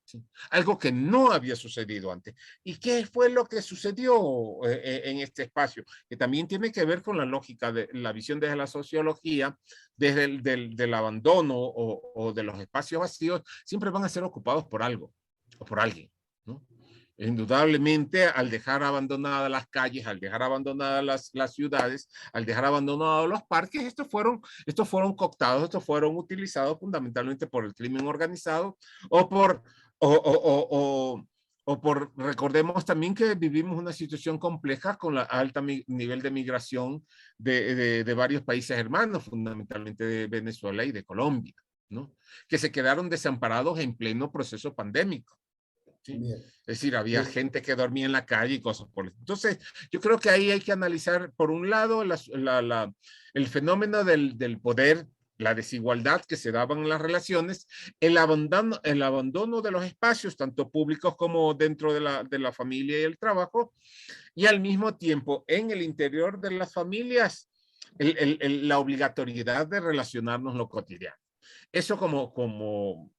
¿Sí? Algo que no había sucedido antes. ¿Y qué fue lo que sucedió en este espacio? Que también tiene que ver con la lógica de la visión desde la sociología, desde del abandono o de los espacios vacíos, siempre van a ser ocupados por algo o por alguien, ¿no? Indudablemente, al dejar abandonadas las calles, al dejar abandonadas las ciudades, al dejar abandonados los parques, estos fueron cooptados, estos fueron utilizados fundamentalmente por el crimen organizado o por recordemos también que vivimos una situación compleja con la alta nivel de migración de varios países hermanos, fundamentalmente de Venezuela y de Colombia, ¿no? Que se quedaron desamparados en pleno proceso pandémico, ¿sí? Es decir, había gente que dormía en la calle y cosas por eso. Entonces, yo creo que ahí hay que analizar, por un lado, el fenómeno del poder, la desigualdad que se daban en las relaciones, el abandono de los espacios, tanto públicos como dentro de la familia y el trabajo, y al mismo tiempo, en el interior de las familias, la obligatoriedad de relacionarnos lo cotidiano. Eso como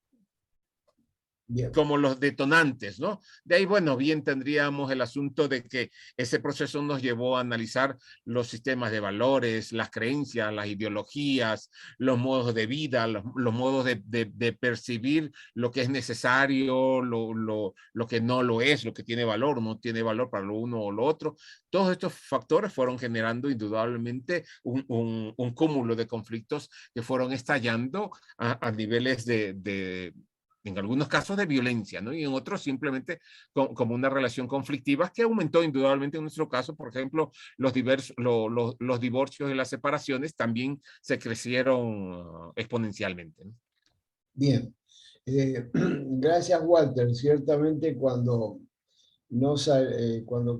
los detonantes, ¿no? De ahí, bueno, bien tendríamos el asunto de que ese proceso nos llevó a analizar los sistemas de valores, las creencias, las ideologías, los modos de vida, los modos de percibir lo que es necesario, lo que no lo es, lo que tiene valor, no tiene valor para lo uno o lo otro. Todos estos factores fueron generando indudablemente un cúmulo de conflictos que fueron estallando a niveles en algunos casos de violencia, ¿no? Y en otros simplemente como una relación conflictiva que aumentó indudablemente en nuestro caso. Por ejemplo, los divorcios y las separaciones también se crecieron exponencialmente, ¿no? Bien. Gracias, Walter. Ciertamente cuando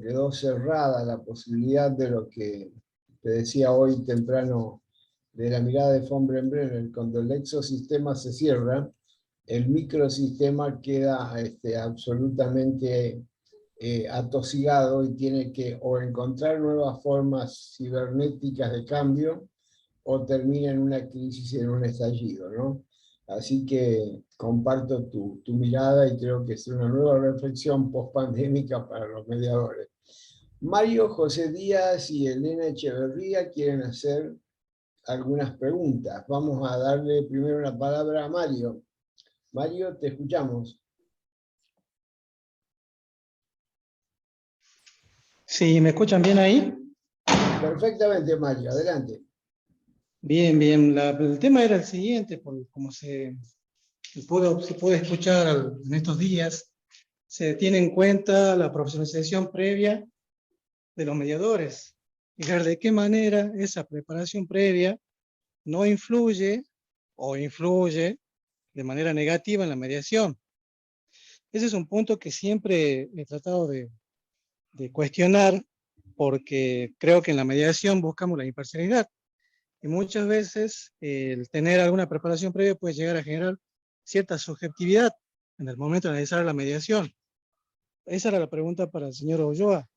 quedó cerrada la posibilidad de lo que te decía hoy temprano de la mirada de von Brenbrenner, cuando el exosistema se cierra, el microsistema queda absolutamente atosigado y tiene que o encontrar nuevas formas cibernéticas de cambio o termina en una crisis, en un estallido, ¿no? Así que comparto tu mirada y creo que es una nueva reflexión post-pandémica para los mediadores. Mario José Díaz y Elena Echeverría quieren hacer algunas preguntas. Vamos a darle primero la palabra a Mario. Mario, te escuchamos. Sí, ¿me escuchan bien ahí? Perfectamente, Mario, adelante. Bien, bien. El tema era el siguiente, como se puede escuchar en estos días, se tiene en cuenta la profesionalización previa de los mediadores y ver de qué manera esa preparación previa no influye o influye de manera negativa en la mediación. Ese es un punto que siempre he tratado de cuestionar, porque creo que en la mediación buscamos la imparcialidad. Y muchas veces el tener alguna preparación previa puede llegar a generar cierta subjetividad en el momento de realizar la mediación. Esa era la pregunta para el señor Ulloa,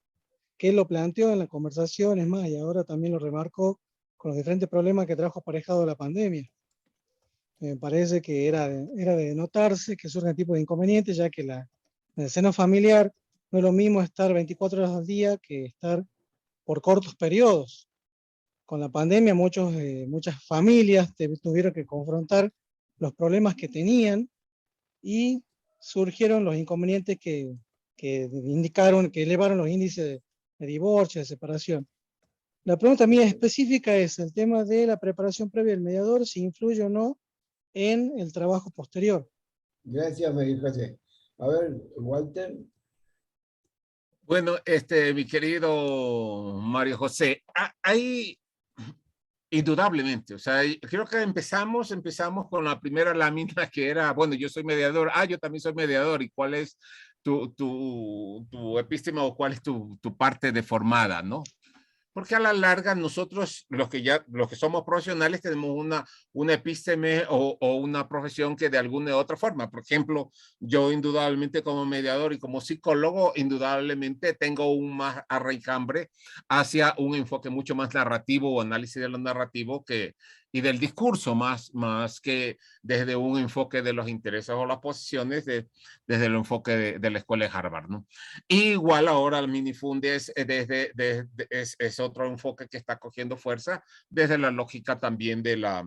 que él lo planteó en la conversación, es más, y ahora también lo remarcó con los diferentes problemas que trajo aparejado la pandemia. Me parece que era de notarse que surgen tipos de inconvenientes, ya que en el seno familiar no es lo mismo estar 24 horas al día que estar por cortos periodos. Con la pandemia muchas familias tuvieron que confrontar los problemas que tenían y surgieron los inconvenientes que indicaron, que elevaron los índices de divorcio, de separación. La pregunta mía específica es el tema de la preparación previa del mediador, si influye o no en el trabajo posterior. Gracias, María José. A ver, Walter. Bueno, mi querido Mario José, hay indudablemente, o sea, creo que empezamos con la primera lámina que era, bueno, yo soy mediador, yo también soy mediador, ¿y cuál es tu epístema o cuál es tu parte deformada, ¿no? Porque a la larga nosotros, los que somos profesionales, tenemos una epísteme o una profesión que de alguna u otra forma, por ejemplo, yo indudablemente como mediador y como psicólogo, indudablemente tengo un más arraicambre hacia un enfoque mucho más narrativo o análisis de lo narrativo y del discurso, más que desde un enfoque de los intereses o las posiciones, desde el enfoque de la escuela de Harvard, ¿no? Igual ahora el Minifunde es otro enfoque que está cogiendo fuerza desde la lógica también de la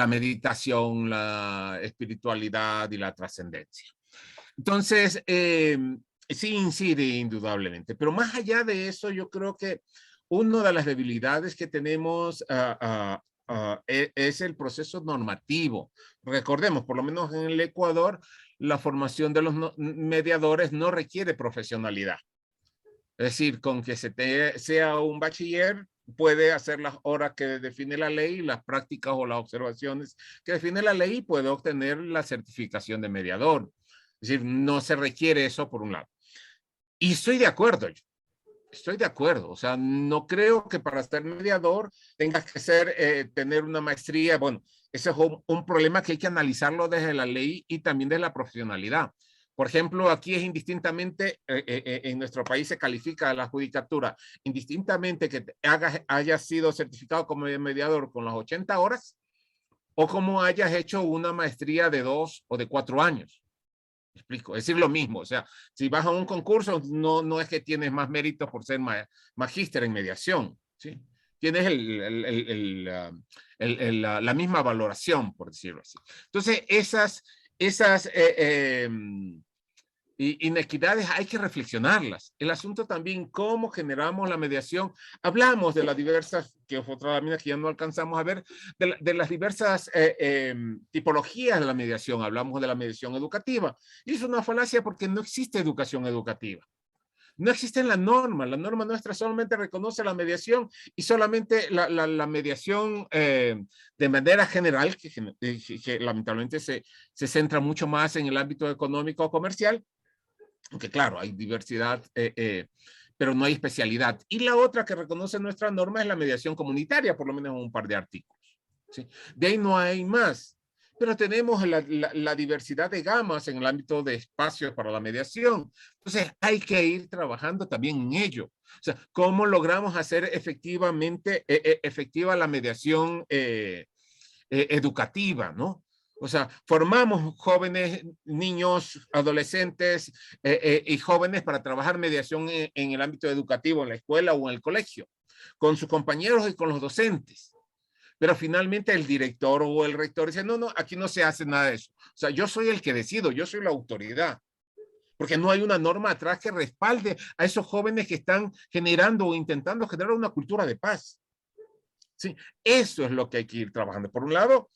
meditación, la espiritualidad y la trascendencia. Entonces, sí incide indudablemente, pero más allá de eso, yo creo que una de las debilidades que tenemos es el proceso normativo. Recordemos, por lo menos en el Ecuador, la formación de los mediadores no requiere profesionalidad. Es decir, con que sea un bachiller, puede hacer las horas que define la ley, las prácticas o las observaciones que define la ley y puede obtener la certificación de mediador. Es decir, no se requiere eso por un lado. Y estoy de acuerdo, o sea, no creo que para ser mediador tengas que tener una maestría. Bueno, ese es un problema que hay que analizarlo desde la ley y también desde la profesionalidad. Por ejemplo, aquí es indistintamente, en nuestro país se califica la judicatura, indistintamente que hayas sido certificado como mediador con las 80 horas o como hayas hecho una maestría de 2 o de 4 años. ¿Me explico? Es decir, lo mismo. O sea, si vas a un concurso, no es que tienes más méritos por ser magíster en mediación, ¿sí? Tienes la misma valoración, por decirlo así. Entonces, esas inequidades hay que reflexionarlas. El asunto también, cómo generamos la mediación. Hablamos de las diversas, que es otra lámina que ya no alcanzamos a ver, de las diversas tipologías de la mediación. Hablamos de la mediación educativa. Y es una falacia porque no existe educación educativa. No existe en la norma nuestra solamente reconoce la mediación y solamente la mediación de manera general, que lamentablemente se centra mucho más en el ámbito económico o comercial, aunque claro, hay diversidad, pero no hay especialidad. Y la otra que reconoce nuestra norma es la mediación comunitaria, por lo menos en un par de artículos, ¿sí? De ahí no hay más. Pero tenemos la diversidad de gamas en el ámbito de espacios para la mediación. Entonces, hay que ir trabajando también en ello. O sea, ¿cómo logramos hacer efectivamente efectiva la mediación educativa, ¿no? O sea, formamos jóvenes, niños, adolescentes y jóvenes para trabajar mediación en el ámbito educativo, en la escuela o en el colegio, con sus compañeros y con los docentes. Pero finalmente el director o el rector dice, no, aquí no se hace nada de eso. O sea, yo soy el que decido, yo soy la autoridad. Porque no hay una norma atrás que respalde a esos jóvenes que están generando o intentando generar una cultura de paz. Sí, eso es lo que hay que ir trabajando. Por un lado,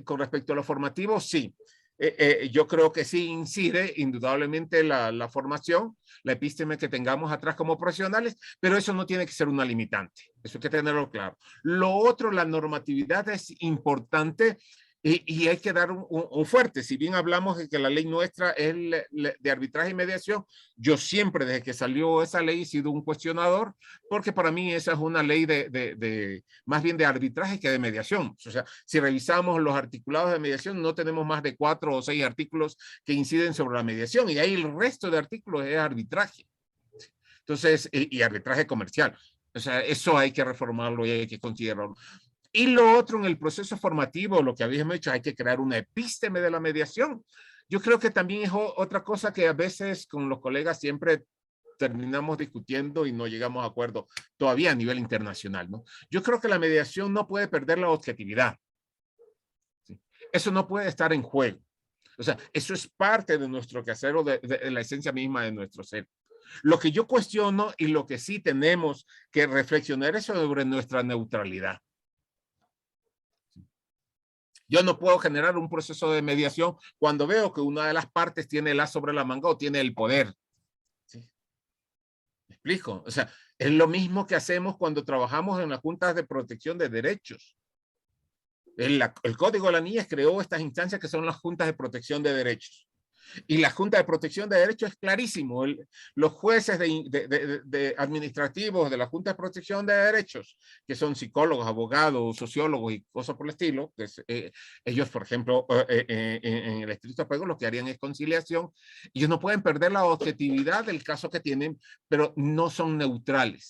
con respecto a lo formativo, sí. Yo creo que sí incide indudablemente la formación, la epísteme que tengamos atrás como profesionales, pero eso no tiene que ser una limitante. Eso hay que tenerlo claro. Lo otro, la normatividad es importante y hay que dar un fuerte. Si bien hablamos de que la ley nuestra es de arbitraje y mediación, yo siempre desde que salió esa ley he sido un cuestionador, porque para mí esa es una ley más bien de arbitraje que de mediación. O sea, si revisamos los articulados de mediación, no tenemos más de 4 o 6 artículos que inciden sobre la mediación y ahí el resto de artículos es arbitraje. Entonces, y arbitraje comercial. O sea, eso hay que reformarlo y hay que considerarlo. Y lo otro, en el proceso formativo, lo que habíamos hecho, hay que crear una epísteme de la mediación. Yo creo que también es otra cosa que a veces con los colegas siempre terminamos discutiendo y no llegamos a acuerdo todavía a nivel internacional, ¿no? Yo creo que la mediación no puede perder la objetividad. ¿Sí? Eso no puede estar en juego. O sea, eso es parte de nuestro quehacer o de la esencia misma de nuestro ser. Lo que yo cuestiono y lo que sí tenemos que reflexionar es sobre nuestra neutralidad. Yo no puedo generar un proceso de mediación cuando veo que una de las partes tiene el as sobre la manga o tiene el poder. ¿Sí? ¿Me explico? O sea, es lo mismo que hacemos cuando trabajamos en las juntas de protección de derechos. El Código de la Niñez creó estas instancias que son las juntas de protección de derechos. Y la Junta de Protección de Derechos es clarísimo. Los jueces de administrativos de la Junta de Protección de Derechos, que son psicólogos, abogados, sociólogos y cosas por el estilo, ellos, por ejemplo, en el estricto apego lo que harían es conciliación. Ellos no pueden perder la objetividad del caso que tienen, pero no son neutrales.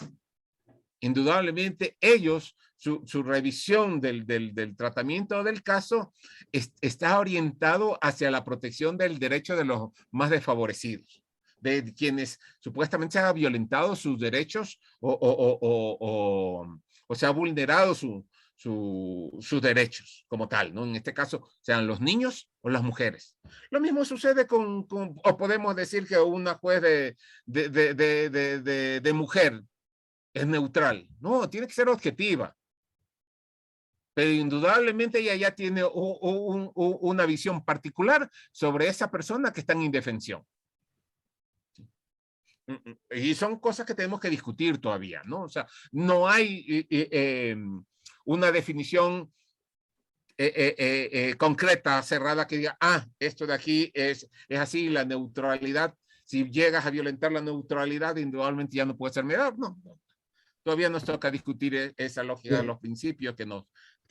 Indudablemente ellos, su revisión del tratamiento del caso está orientado hacia la protección del derecho de los más desfavorecidos, de quienes supuestamente se han violentado sus derechos o se ha vulnerado sus derechos como tal, ¿no? En este caso, sean los niños o las mujeres. Lo mismo sucede o podemos decir que una juez de mujer es neutral. No, tiene que ser objetiva. Pero indudablemente ella ya tiene una visión particular sobre esa persona que está en indefensión. Y son cosas que tenemos que discutir todavía, ¿no? O sea, no hay una definición concreta, cerrada, que diga, esto de aquí es así, la neutralidad. Si llegas a violentar la neutralidad, indudablemente ya no puede ser mediador. No. Todavía nos toca discutir esa lógica de los principios que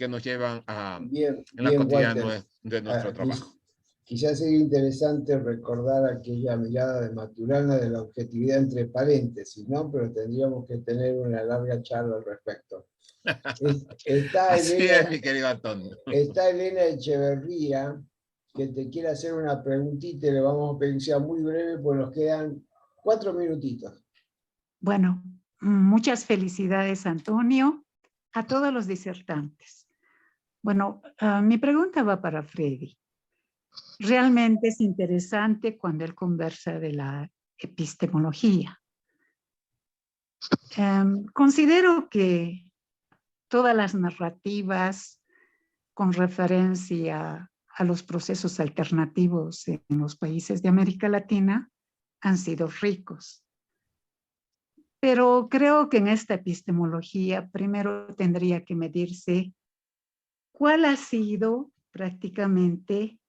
nos llevan a la cotidiana de nuestro trabajo. Quizás sería interesante recordar aquella mirada de Maturana de la objetividad entre paréntesis, ¿no? Pero tendríamos que tener una larga charla al respecto. Así es, mi querido Antonio. Está Elena Echeverría, que te quiere hacer una preguntita y le vamos a pedir que sea muy breve, pues nos quedan 4 minutitos. Bueno, muchas felicidades, Antonio, a todos los disertantes. Bueno, mi pregunta va para Freddy. Realmente es interesante cuando él conversa de la epistemología. Considero que todas las narrativas con referencia a los procesos alternativos en los países de América Latina han sido ricos. Pero creo que en esta epistemología primero tendría que medirse cuál ha sido prácticamente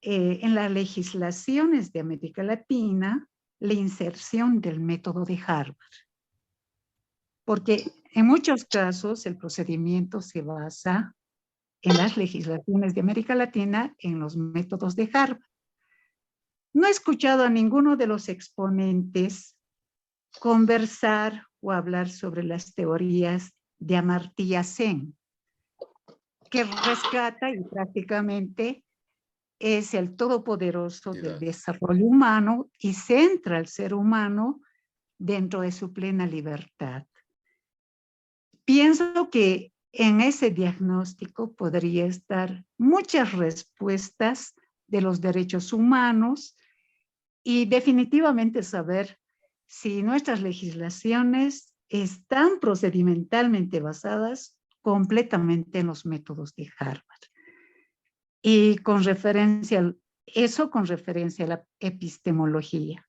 en las legislaciones de América Latina la inserción del método de Harvard. Porque en muchos casos el procedimiento se basa en las legislaciones de América Latina en los métodos de Harvard. No he escuchado a ninguno de los exponentes conversar o hablar sobre las teorías de Amartya Sen, que rescata y prácticamente es el todopoderoso del desarrollo humano y centra al ser humano dentro de su plena libertad. Pienso que en ese diagnóstico podría estar muchas respuestas de los derechos humanos y definitivamente saber si nuestras legislaciones están procedimentalmente basadas completamente en los métodos de Harvard. Y con referencia a la epistemología.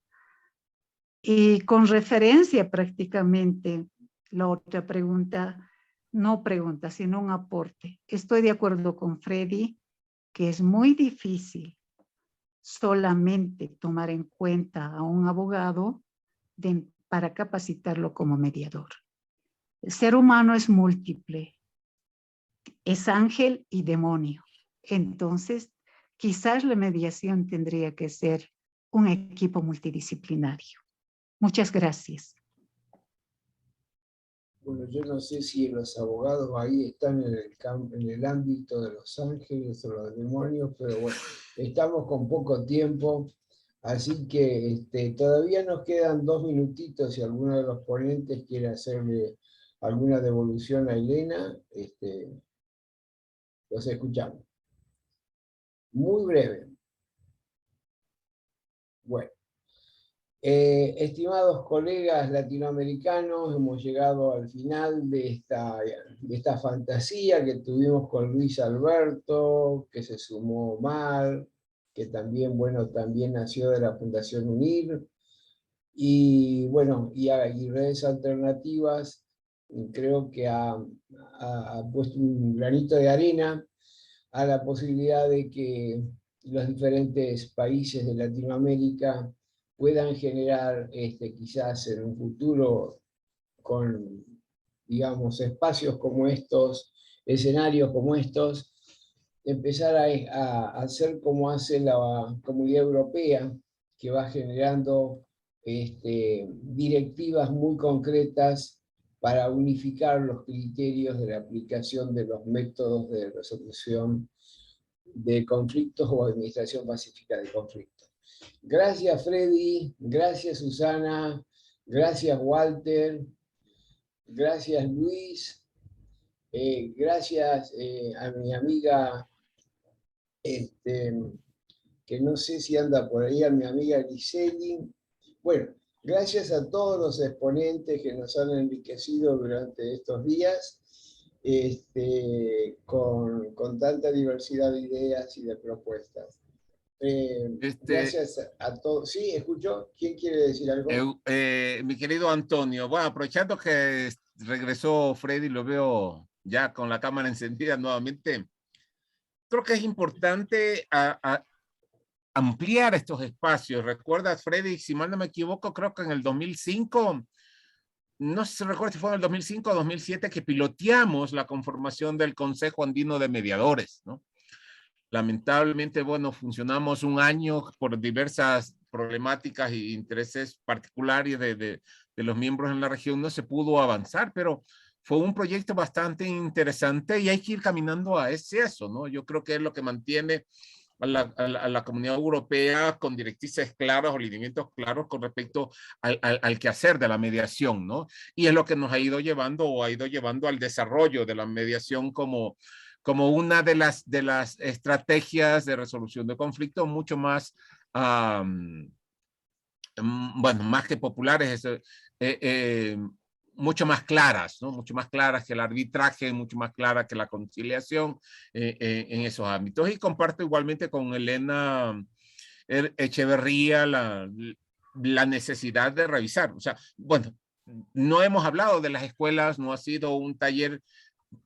Y con referencia prácticamente, la otra pregunta, no pregunta, sino un aporte. Estoy de acuerdo con Freddy que es muy difícil solamente tomar en cuenta a un abogado para capacitarlo como mediador. El ser humano es múltiple, es ángel y demonio. Entonces, quizás la mediación tendría que ser un equipo multidisciplinario. Muchas gracias. Bueno, yo no sé si los abogados ahí están en el ámbito de los ángeles o los demonios, pero bueno, estamos con poco tiempo, así que todavía nos quedan 2 minutitos si alguno de los ponentes quiere hacerle alguna devolución a Elena, los escuchamos. Muy breve. Bueno, estimados colegas latinoamericanos, hemos llegado al final de esta fantasía que tuvimos con Luis Alberto, que se sumó Mar, que también, bueno, también nació de la Fundación UNIR, y bueno, y Redes Alternativas, creo que ha puesto un granito de arena a la posibilidad de que los diferentes países de Latinoamérica puedan generar quizás en un futuro con, digamos, espacios como estos, escenarios como estos, empezar a hacer como hace la Comunidad Europea, que va generando directivas muy concretas para unificar los criterios de la aplicación de los métodos de resolución de conflictos o administración pacífica de conflictos. Gracias, Freddy, gracias, Susana, gracias, Walter, gracias, Luis, gracias a mi amiga, que no sé si anda por ahí, a mi amiga Giseli. Bueno, gracias a todos los exponentes que nos han enriquecido durante estos días, con tanta diversidad de ideas y de propuestas. Gracias a todos. ¿Sí? ¿Escucho? ¿Quién quiere decir algo? Mi querido Antonio, bueno, aprovechando que regresó Freddy, lo veo ya con la cámara encendida nuevamente, creo que es importante ampliar estos espacios. ¿Recuerdas, Freddy? Si mal no me equivoco, creo que en el 2005, no sé si recuerdo si fue en el 2005 o 2007, que piloteamos la conformación del Consejo Andino de Mediadores, ¿no? Lamentablemente, bueno, funcionamos un año por diversas problemáticas e intereses particulares de los miembros en la región, no se pudo avanzar, pero fue un proyecto bastante interesante y hay que ir caminando a eso, ¿no? Yo creo que es lo que mantiene a la Comunidad Europea con directrices claras o lineamientos claros con respecto al quehacer de la mediación, ¿no? Y es lo que nos ha ido llevando o ha ido llevando al desarrollo de la mediación como una de las estrategias de resolución de conflictos mucho más, bueno, más que populares, mucho más claras, ¿no? Mucho más claras que el arbitraje, mucho más claras que la conciliación en esos ámbitos. Y comparto igualmente con Elena Echeverría la necesidad de revisar. O sea, bueno, no hemos hablado de las escuelas, no ha sido un taller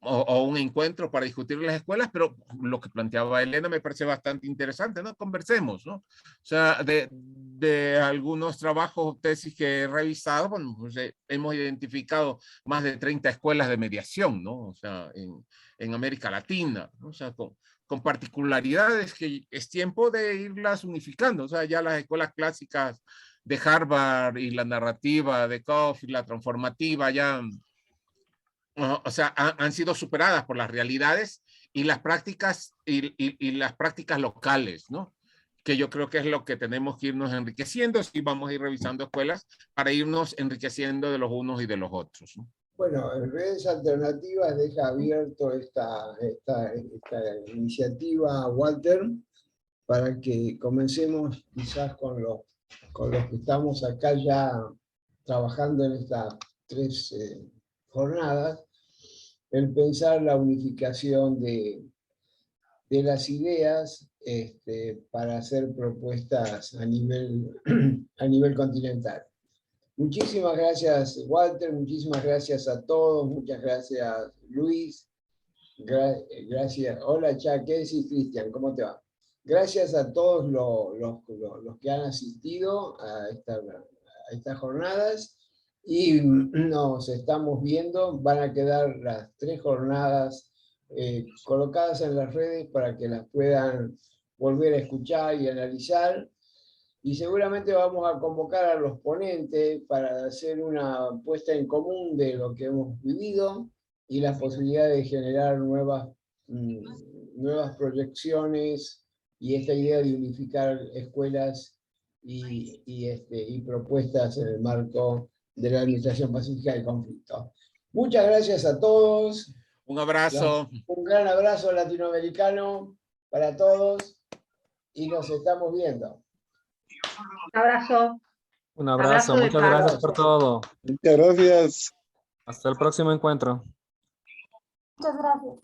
o un encuentro para discutir las escuelas, pero lo que planteaba Elena me parece bastante interesante, ¿no? Conversemos, ¿no? O sea, de algunos trabajos, tesis que he revisado, bueno, pues hemos identificado más de 30 escuelas de mediación, ¿no? O sea, en América Latina, ¿no? O sea, con particularidades que es tiempo de irlas unificando, o sea, ya las escuelas clásicas de Harvard y la narrativa de Koff y la transformativa ya, o sea, han sido superadas por las realidades y las prácticas y las prácticas locales, ¿no? Que yo creo que es lo que tenemos que irnos enriqueciendo si vamos a ir revisando escuelas para irnos enriqueciendo de los unos y de los otros, ¿no? Bueno, en Redes Alternativas deja abierto esta iniciativa, Walter, para que comencemos quizás con los que estamos acá ya trabajando en estas 3 jornadas, el pensar la unificación de las ideas para hacer propuestas a nivel continental. Muchísimas gracias, Walter, muchísimas gracias a todos, muchas gracias, Luis, gracias. Hola, Cha, ¿qué decís, Cristian? ¿Cómo te va? Gracias a todos los que han asistido a estas jornadas y nos estamos viendo. Van a quedar las 3 jornadas colocadas en las redes para que las puedan volver a escuchar y analizar. Y seguramente vamos a convocar a los ponentes para hacer una puesta en común de lo que hemos vivido y las posibilidades de generar nuevas proyecciones y esta idea de unificar escuelas y propuestas en el marco de la administración pacífica del conflicto. Muchas gracias a todos. Un abrazo. Un gran abrazo latinoamericano para todos y nos estamos viendo. Abrazo. Un abrazo, Abrazo de muchas Carlos. gracias por todo. Muchas gracias. Hasta el próximo encuentro. Muchas gracias.